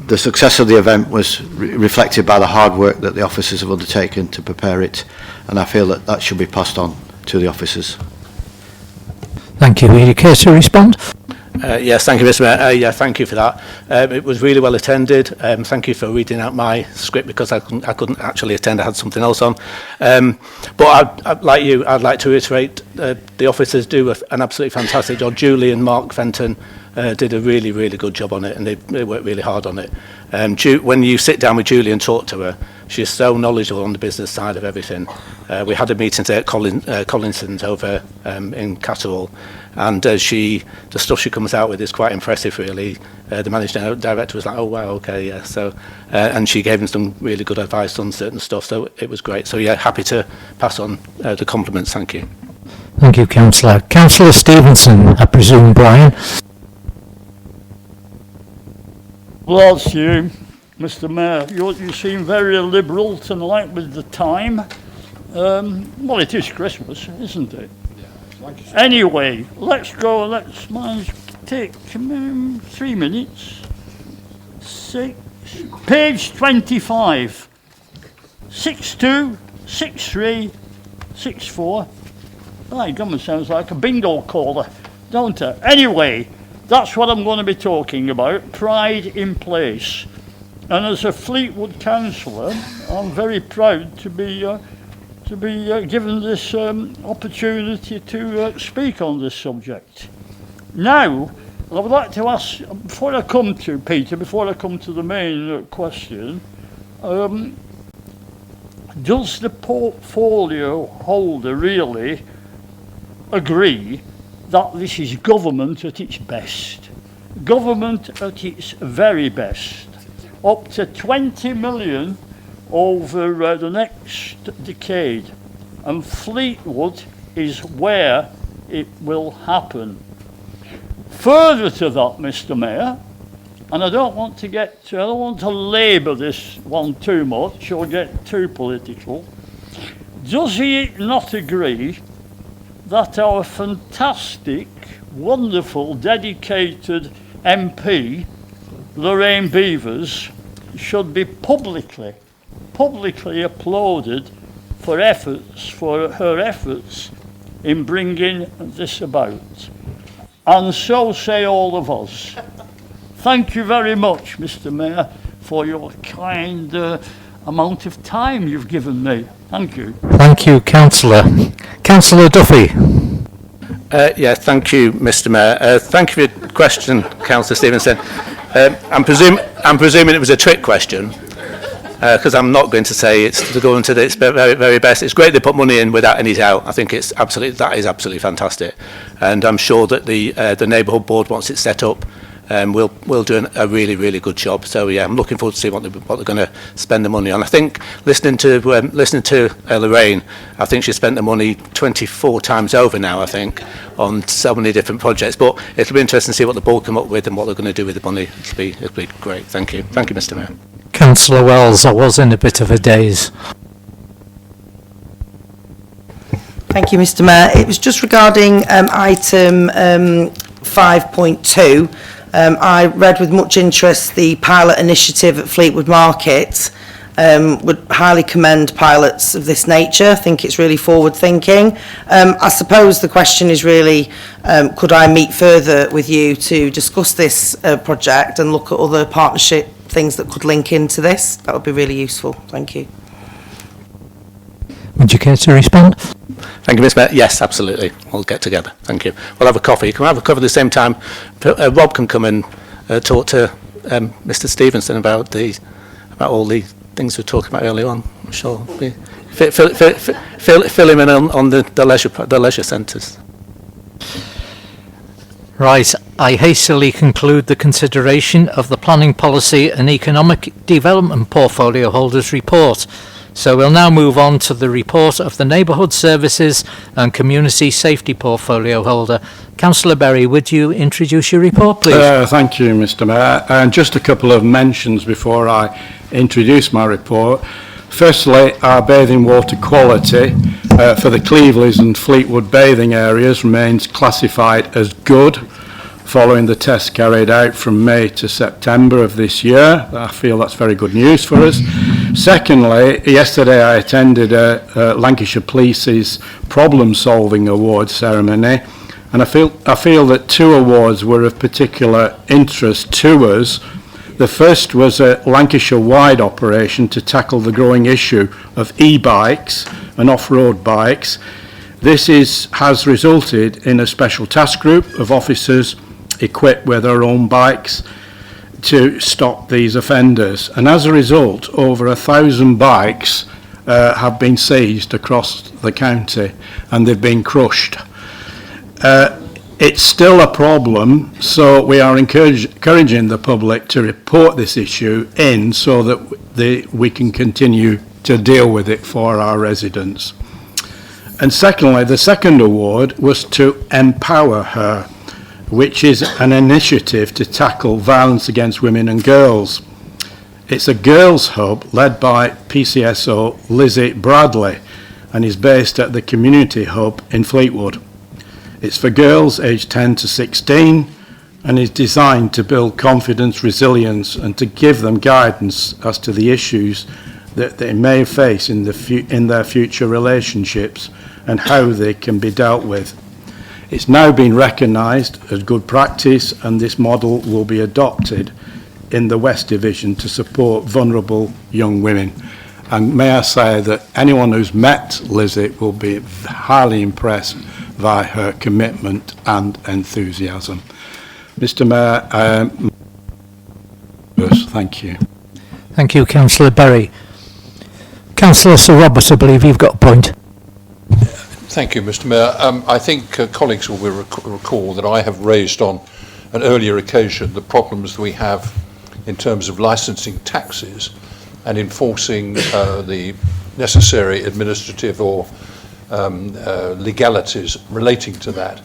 the success of the event was reflected by the hard work that the officers have undertaken to prepare it, and I feel that should be passed on to the officers. Thank you. Will you care to respond? Yes, thank you, Mr. Mayor. Yeah, thank you for that. It was really well attended. Thank you for reading out my script because I couldn't actually attend. I had something else on. But I'd like to reiterate, the officers do an absolutely fantastic job. Julie and Mark Fenton did a really, really good job on it, and they worked really hard on it. When you sit down with Julie and talk to her, she's so knowledgeable on the business side of everything. We had a meeting today at Collinson's over in Catterall, and the stuff she comes out with is quite impressive, really. The managing director was like, oh, wow, okay, yeah. So, and she gave him some really good advice on certain stuff, so it was great. So, yeah, happy to pass on the compliments. Thank you. Thank you, Councillor. Councillor Stevenson, I presume, Brian. Well, that's you, Mr. Mayor. You seem very liberal tonight with the time. Well, it is Christmas, isn't it? Anyway, let's go. Let's take 3 minutes. Page 25. 62, 63, 64. My goodness, sounds like a bingo caller, don't it? Anyway, that's what I'm going to be talking about. Pride in place. And as a Fleetwood councillor, I'm very proud to be given this opportunity to speak on this subject. Now, I would like to ask, before I come to the main question, does the portfolio holder really agree that this is government at its best? Government at its very best. Up to 20 million over the next decade, and Fleetwood is where it will happen. Further to that, Mr. Mayor, and I don't want to labour this one too much or get too political. Does he not agree that our fantastic, wonderful, dedicated MP, Lorraine Beavers, should be publicly applauded for her efforts in bringing this about. And so say all of us. Thank you very much, Mr. Mayor, for your kind amount of time you've given me. Thank you. Thank you, Councillor. Councillor Duffy. Thank you, Mr. Mayor. Thank you for your question, Councillor Stevenson. I'm presuming it was a trick question, because I'm not going to say it's to go into its very, very best. It's great they put money in without any doubt. I think that is absolutely fantastic, and I'm sure that the neighbourhood board, once it's set up, will do a really, really good job. So yeah, I'm looking forward to seeing what they're going to spend the money on. I think listening to Lorraine, I think she spent the money 24 times over now, I think, on so many different projects. But it'll be interesting to see what the board come up with and what they're going to do with the money. It'll be great. Thank you, Mr. Mayor. Councillor Wells, I was in a bit of a daze. Thank you, Mr. Mayor. It was just regarding item 5.2. I read with much interest the pilot initiative at Fleetwood Market. Would highly commend pilots of this nature. I think it's really forward thinking. I suppose the question is really, could I meet further with you to discuss this project and look at other partnership things that could link into this? That would be really useful. Thank you. Would you care to respond? Thank you, Mr. Mayor. Yes, absolutely. We'll get together. Thank you. We'll have a coffee. Can we have a coffee at the same time? Rob can come and talk to Mr. Stevenson about all the things we were talking about earlier on. I'm sure. Fill him in on the leisure centres. Right, I hastily conclude the consideration of the Planning Policy and Economic Development Portfolio Holders Report. So we'll now move on to the report of the Neighbourhood Services and Community Safety Portfolio Holder. Councillor Berry, would you introduce your report, please? Thank you, Mr. Mayor. And just a couple of mentions before I introduce my report. Firstly, our bathing water quality for the Cleveleys and Fleetwood bathing areas remains classified as good, following the test carried out from May to September of this year. I feel that's very good news for us. Secondly, yesterday I attended Lancashire Police's Problem Solving Awards ceremony, and I feel that two awards were of particular interest to us. The first was a Lancashire-wide operation to tackle the growing issue of e-bikes and off-road bikes. This has resulted in a special task group of officers equipped with their own bikes to stop these offenders. And as a result, over 1,000 bikes have been seized across the county, and they've been crushed. It's still a problem, so we are encouraging the public to report this issue in so that we can continue to deal with it for our residents. And secondly, the second award was to Empower Her, which is an initiative to tackle violence against women and girls. It's a girls' hub led by PCSO Lizzie Bradley and is based at the Community Hub in Fleetwood. It's for girls aged 10 to 16 and is designed to build confidence, resilience, and to give them guidance as to the issues that they may face in their future relationships and how they can be dealt with. It's now been recognised as good practice, and this model will be adopted in the West Division to support vulnerable young women. And may I say that anyone who's met Lizzie will be highly impressed by her commitment and enthusiasm. Mr. Mayor, thank you. Thank you, Councillor Berry. Councillor Sir Robert, I believe you've got a point. Thank you, Mr. Mayor. I think colleagues will recall that I have raised on an earlier occasion the problems that we have in terms of licensing taxes and enforcing the necessary administrative or legalities relating to that.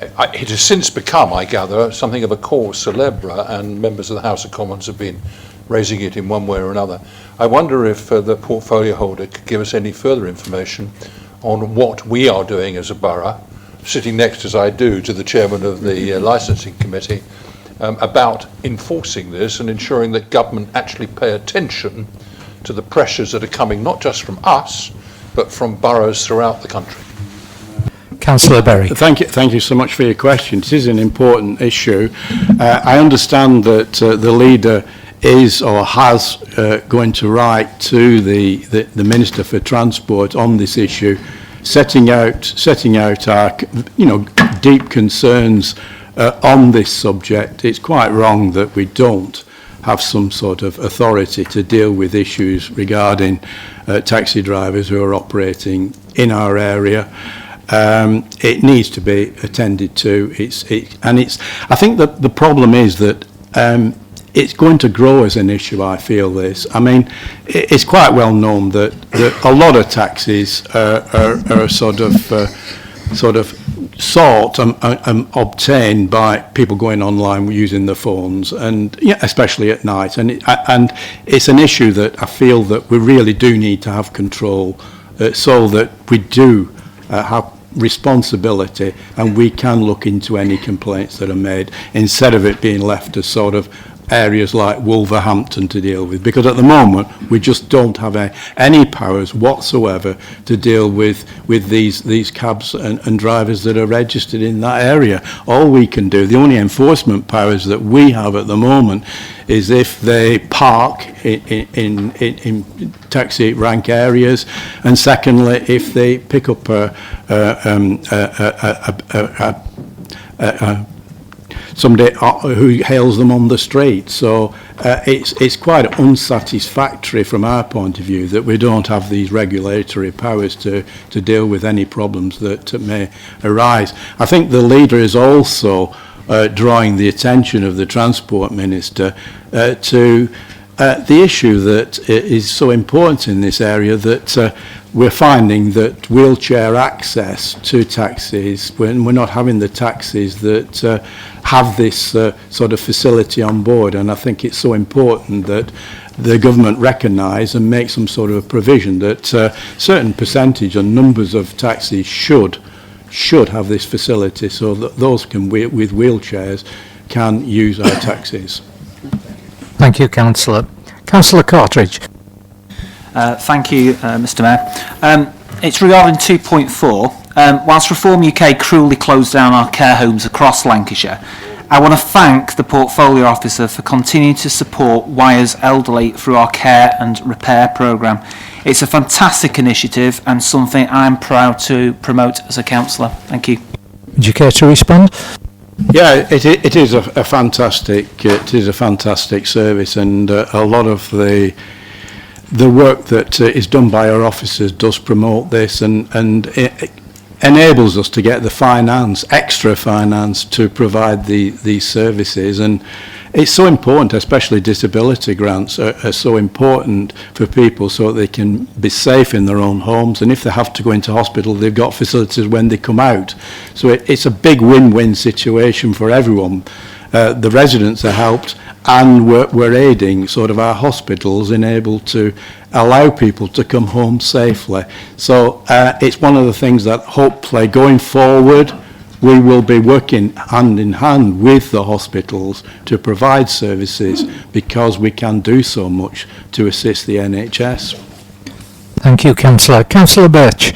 It has since become, I gather, something of a cause célèbre, and members of the House of Commons have been raising it in one way or another. I wonder if the portfolio holder could give us any further information on what we are doing as a borough, sitting next as I do to the chairman of the licensing committee, about enforcing this and ensuring that government actually pay attention to the pressures that are coming not just from us, but from boroughs throughout the country. Councillor Berry. Thank you so much for your question. It is an important issue. I understand that the leader is or has going to write to the Minister for Transport on this issue, setting out our deep concerns on this subject. It's quite wrong that we don't have some sort of authority to deal with issues regarding taxi drivers who are operating in our area. It needs to be attended to. I think that the problem is that it's going to grow as an issue. I feel this. I mean, it's quite well known that a lot of taxis are sort of sought and obtained by people going online using their phones, and especially at night. And it's an issue that I feel that we really do need to have control, so that we do have responsibility and we can look into any complaints that are made, instead of it being left as sort of areas like Wolverhampton to deal with, because at the moment we just don't have any powers whatsoever to deal with these cabs and drivers that are registered in that area. All we can do, the only enforcement powers that we have at the moment, is if they park in taxi rank areas, and secondly, if they pick up somebody who hails them on the street. So it's quite unsatisfactory from our point of view that we don't have these regulatory powers to deal with any problems that may arise. I think the leader is also drawing the attention of the Transport Minister to the issue that is so important in this area, that we're finding that wheelchair access to taxis, when we're not having the taxis that have this sort of facility on board. And I think it's so important that the government recognise and make some sort of a provision that certain percentage and numbers of taxis should have this facility, so that those with wheelchairs can use our taxis. Thank you, Councillor. Councillor Cartridge. Thank you, Mr Mayor. It's regarding 2.4. Whilst Reform UK cruelly closed down our care homes across Lancashire, I want to thank the Portfolio Officer for continuing to support Wyre's elderly through our care and repair programme. It's a fantastic initiative and something I'm proud to promote as a councillor. Thank you. Would you care to respond? Yeah, it is a fantastic service, and a lot of the work that is done by our officers does promote this, and it enables us to get the extra finance to provide these services. And it's so important, especially disability grants are so important for people, so that they can be safe in their own homes, and if they have to go into hospital, they've got facilities when they come out. So it's a big win-win situation for everyone. The residents are helped, and we're aiding sort of our hospitals in able to allow people to come home safely. So it's one of the things that hopefully going forward we will be working hand in hand with the hospitals to provide services, because we can do so much to assist the NHS. Thank you, Councillor. Councillor Birch.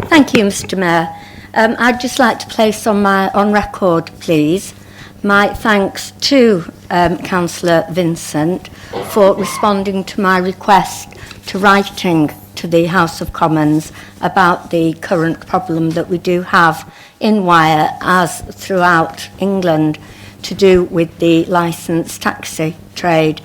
Thank you, Mr Mayor. I'd just like to place on record, please, my thanks to Councillor Vincent for responding to my request to writing to the House of Commons about the current problem that we do have in Wyre, as throughout England, to do with the licensed taxi trade.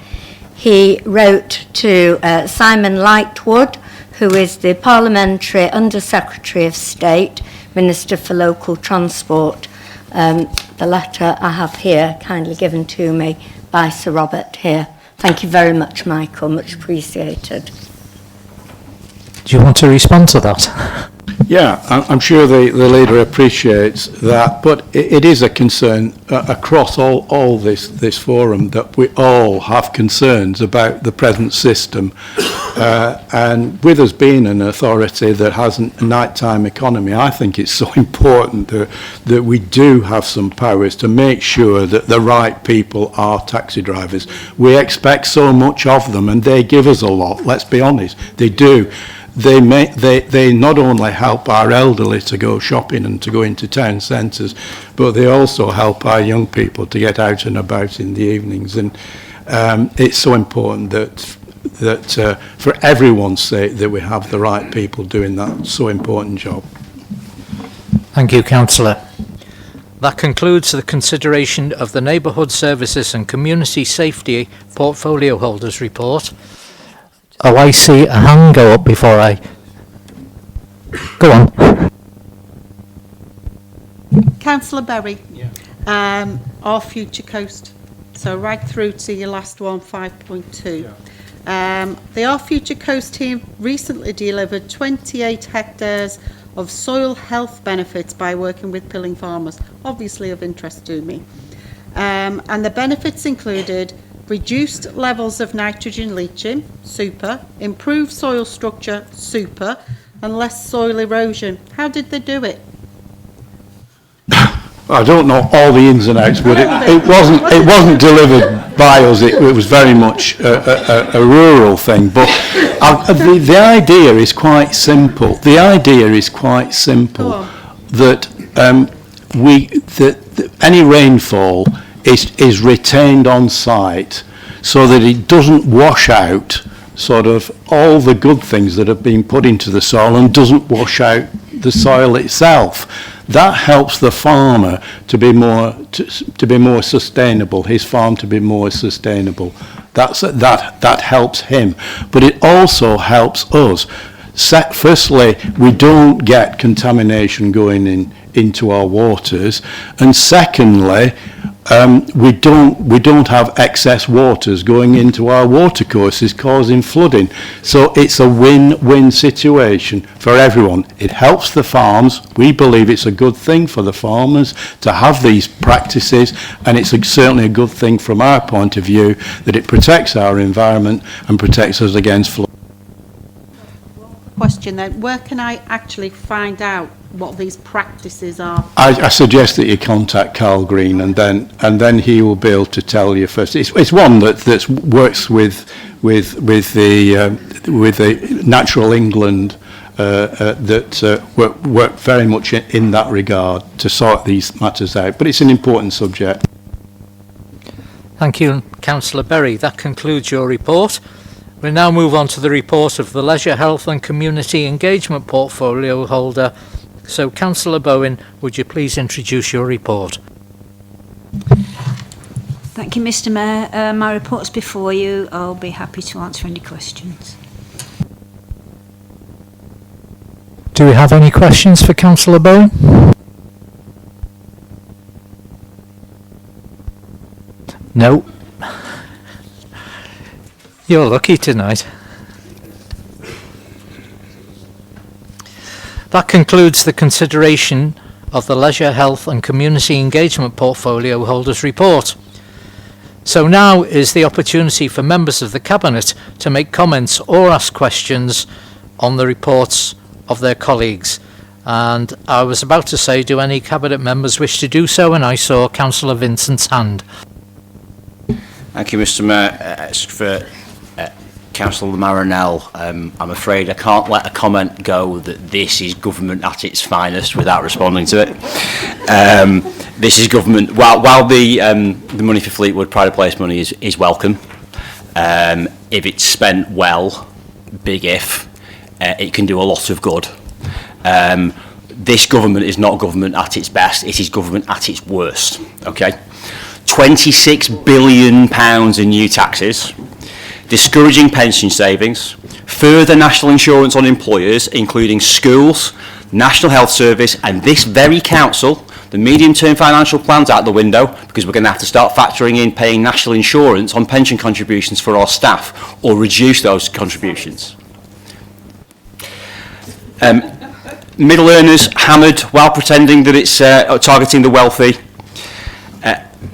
He wrote to Simon Lightwood, who is the Parliamentary Under Secretary of State, Minister for Local Transport. The letter I have here, kindly given to me by Sir Robert here. Thank you very much, Michael, much appreciated. Do you want to respond to that? Yeah, I'm sure the leader appreciates that, but it is a concern across all this forum, that we all have concerns about the present system. And with us being an authority that has a nighttime economy, I think it's so important that we do have some powers to make sure that the right people are taxi drivers. We expect so much of them, and they give us a lot, let's be honest, they do. they not only help our elderly to go shopping and to go into town centres, but they also help our young people to get out and about in the evenings. And it's so important that for everyone's sake that we have the right people doing that so important job. Thank you, Councillor. That concludes the consideration of the Neighbourhood Services and Community Safety Portfolio Holders Report. Oh, I see a hand go up before I... Go on. Councillor Berry, our future coast. So right through to your last one, 5.2. The Our Future Coast team recently delivered 28 hectares of soil health benefits by working with pilling farmers, obviously of interest to me. And the benefits included reduced levels of nitrogen leaching, super, improved soil structure, super, and less soil erosion. How did they do it? I don't know all the ins and outs, but it wasn't delivered by us. It was very much a rural thing. But the idea is quite simple. The idea is quite simple that any rainfall is retained on site, so that it doesn't wash out sort of all the good things that have been put into the soil and doesn't wash out the soil itself. That helps the farmer to be more sustainable, his farm to be more sustainable. That helps him, but it also helps us. Firstly, we don't get contamination going into our waters, and secondly, we don't have excess waters going into our watercourses causing flooding. So it's a win-win situation for everyone. It helps the farms. We believe it's a good thing for the farmers to have these practices, and it's certainly a good thing from our point of view that it protects our environment and protects us against flood. Question then, where can I actually find out what these practices are? I suggest that you contact Carl Green, and then he will be able to tell you first. It's one that works with the Natural England that work very much in that regard to sort these matters out. But it's an important subject. Thank you, Councillor Berry. That concludes your report. We'll now move on to the report of the Leisure, Health and Community Engagement Portfolio Holder. So, Councillor Bowen, would you please introduce your report? Thank you, Mr. Mayor. My report's before you. I'll be happy to answer any questions. Do we have any questions for Councillor Bowen? No. You're lucky tonight. That concludes the consideration of the Leisure, Health and Community Engagement Portfolio Holders Report. So now is the opportunity for members of the Cabinet to make comments or ask questions on the reports of their colleagues. And I was about to say, do any Cabinet members wish to do so? And I saw Councillor Vincent's hand. Thank you, Mr. Mayor. For Councillor Marinell, I'm afraid I can't let a comment go that this is government at its finest without responding to it. This is government. While the money for Fleetwood Pride of Place money is welcome, if it's spent well, big if, it can do a lot of good. This government is not government at its best. It is government at its worst. Okay, £26 billion in new taxes, discouraging pension savings, further national insurance on employers, including schools, National Health Service, and this very council. The medium-term financial plan's out the window because we're going to have to start factoring in paying national insurance on pension contributions for our staff, or reduce those contributions. Middle earners hammered while pretending that it's targeting the wealthy.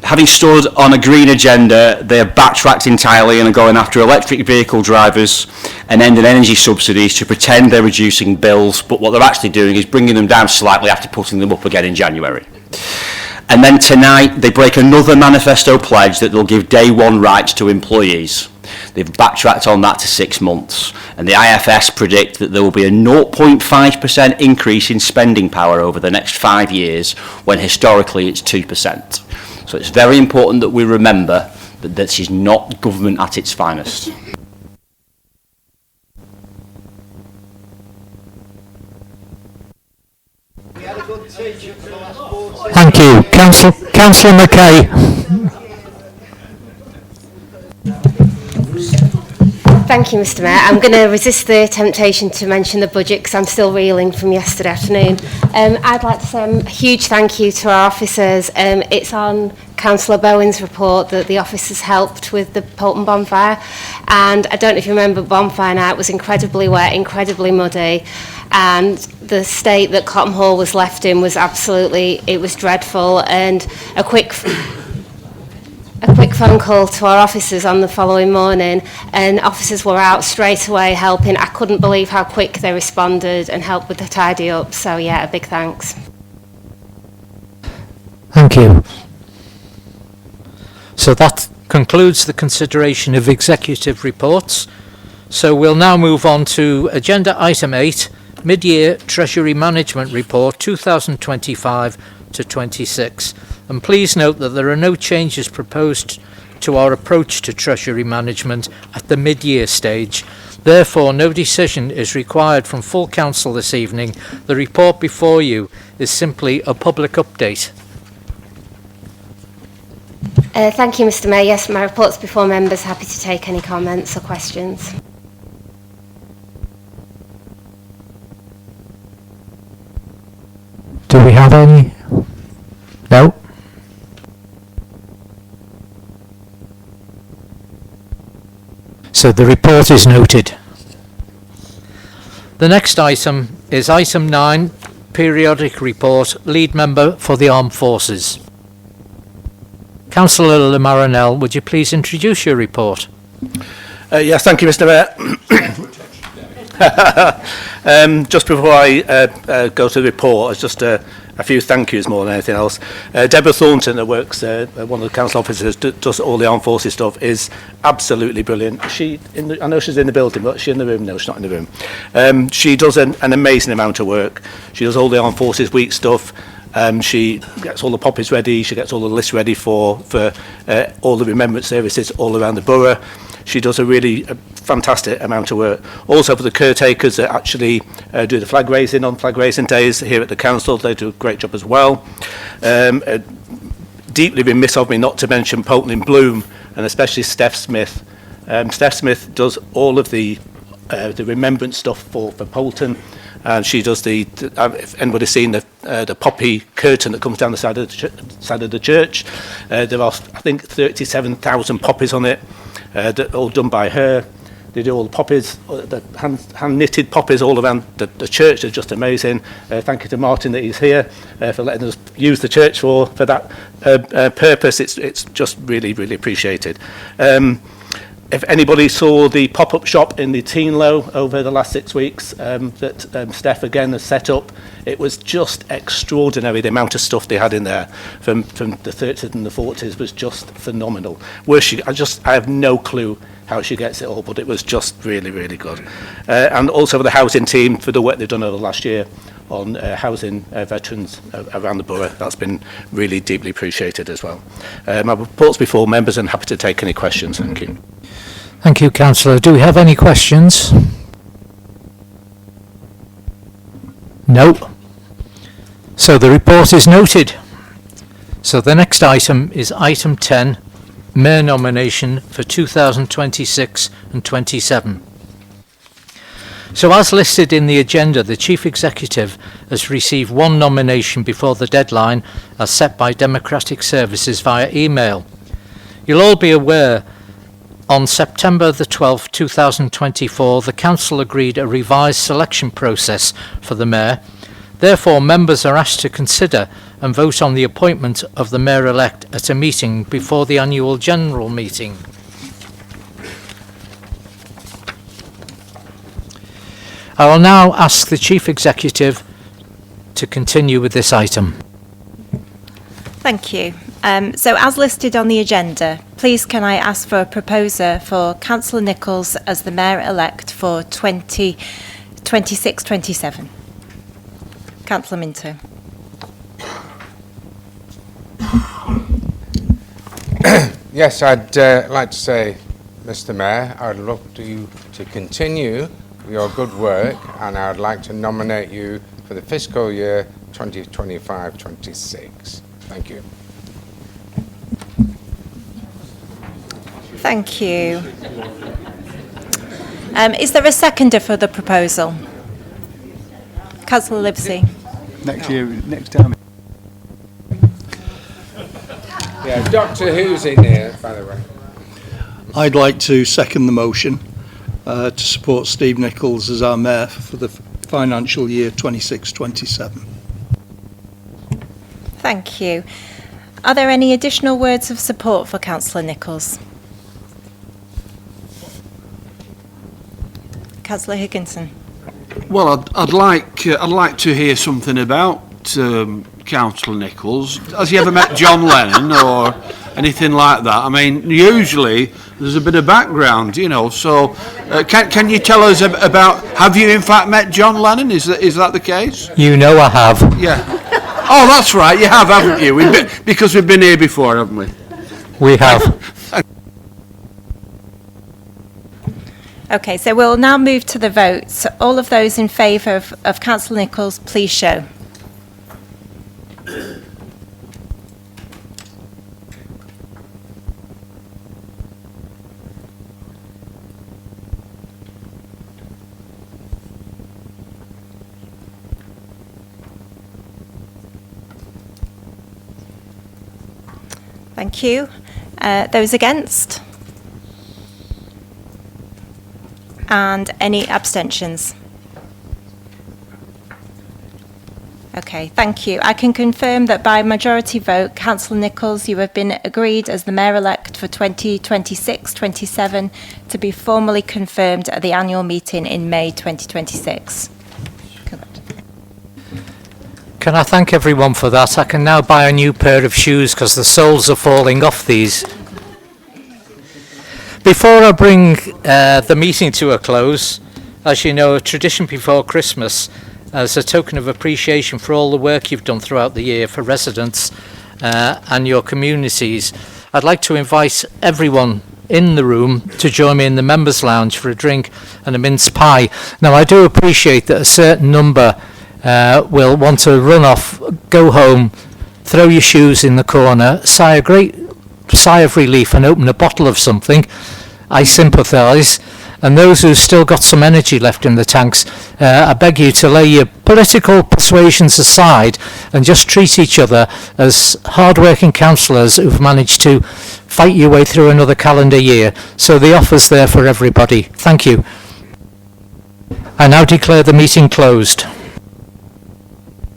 Having stood on a green agenda, they have backtracked entirely and are going after electric vehicle drivers and ending energy subsidies to pretend they're reducing bills, but what they're actually doing is bringing them down slightly after putting them up again in January. And then tonight, they break another manifesto pledge that they'll give day one rights to employees. They've backtracked on that to 6 months. And the IFS predict that there will be a 0.5% increase in spending power over the next 5 years, when historically it's 2%. So it's very important that we remember that this is not government at its finest. Thank you. Councillor Mackay. Thank you, Mr. Mayor. I'm going to resist the temptation to mention the budget because I'm still reeling from yesterday afternoon. I'd like to say a huge thank you to our officers. It's on Councillor Bowen's report that the officers helped with the Poulton bonfire, and I don't know if you remember, bonfire night was incredibly wet, incredibly muddy, and the state that Cotton Hall was left in was absolutely, it was dreadful. And a quick phone call to our officers on the following morning, and officers were out straight away helping. I couldn't believe how quick they responded and helped with the tidy up. So yeah, a big thanks. Thank you. So that concludes the consideration of executive reports. So we'll now move on to agenda item 8, Mid-Year Treasury Management Report 2025 to 26. And please note that there are no changes proposed to our approach to Treasury management at the mid-year stage. Therefore, no decision is required from full council this evening. The report before you is simply a public update. Thank you, Mr. Mayor. Yes, my report's before members. Happy to take any comments or questions. Do we have any? No? So the report is noted. The next item is item 9, periodic report, lead member for the Armed Forces. Councillor Marinell, would you please introduce your report? Yes, thank you, Mr. Mayor. Just before I go to the report, it's just a few thank yous more than anything else. Deborah Thornton, that works, one of the council officers, does all the armed forces stuff, is absolutely brilliant. I know she's in the building, but is she in the room? No, she's not in the room. She does an amazing amount of work. She does all the armed forces week stuff. She gets all the poppies ready. She gets all the lists ready for all the remembrance services all around the borough. She does a really fantastic amount of work. Also for the caretakers that actually do the flag raising on flag raising days here at the council, they do a great job as well. Deeply remiss of me not to mention Poulton in Bloom, and especially Steph Smith. Steph Smith does all of the remembrance stuff for Poulton. And she does if anybody's seen the poppy curtain that comes down the side of the church, there are, I think, 37,000 poppies on it, that all done by her. They do all the poppies, the hand knitted poppies all around the church. They're just amazing. Thank you to Martin that he's here for letting us use the church for that purpose. It's just really, really appreciated. If anybody saw the pop-up shop in the Teen Low over the last 6 weeks that Steph again has set up, it was just extraordinary. The amount of stuff they had in there from the 30s and the 40s was just phenomenal. I have no clue how she gets it all, but it was just really, really good. And also for the housing team for the work they've done over the last year on housing veterans around the borough. That's been really deeply appreciated as well. My report's before members, and happy to take any questions. Thank you. Thank you, Councillor. Do we have any questions? No. So the report is noted. So the next item is item 10, Mayor nomination for 2026 and 27. So as listed in the agenda, the Chief Executive has received one nomination before the deadline as set by Democratic Services via email. You'll all be aware on September the 12th, 2024, the Council agreed a revised selection process for the Mayor. Therefore, members are asked to consider and vote on the appointment of the Mayor-elect at a meeting before the annual general meeting. I will now ask the Chief Executive to continue with this item. Thank you. So as listed on the agenda, please can I ask for a proposer for Councillor Nichols as the Mayor-elect for 2026-27? Councillor Minto. Yes, I'd like to say, Mr. Mayor, I'd love you to continue your good work, and I'd like to nominate you for the fiscal year 2025-26. Thank you. Thank you. Is there a seconder for the proposal? Councillor Livesey. Next time. Yeah, Doctor Who's in here, by the way. I'd like to second the motion to support Steve Nichols as our Mayor for the financial year 26-27. Thank you. Are there any additional words of support for Councillor Nichols? Councillor Higginson. Well, I'd like to hear something about Councillor Nichols. Has he ever met John Lennon or anything like that? I mean, usually there's a bit of background, you know. So, can you tell us about? Have you in fact met John Lennon? Is that the case? You know I have. Yeah. Oh, that's right. You have, haven't you? Because we've been here before, haven't we? We have. Okay, so we'll now move to the vote. So all of those in favour of Councillor Nichols, please show. Thank you. Those against? And any abstentions? Okay, thank you. I can confirm that by majority vote, Councillor Nichols, you have been agreed as the Mayor-elect for 2026-27 to be formally confirmed at the annual meeting in May 2026. Can I thank everyone for that? I can now buy a new pair of shoes because the soles are falling off these. Before I bring the meeting to a close, as you know, a tradition before Christmas, as a token of appreciation for all the work you've done throughout the year for residents and your communities, I'd like to invite everyone in the room to join me in the members' lounge for a drink and a mince pie. Now, I do appreciate that a certain number will want to run off, go home, throw your shoes in the corner, sigh a great sigh of relief and open a bottle of something. I sympathise. And those who've still got some energy left in the tanks, I beg you to lay your political persuasions aside and just treat each other as hard-working councillors who've managed to fight your way through another calendar year. So the offer's there for everybody. Thank you. I now declare the meeting closed.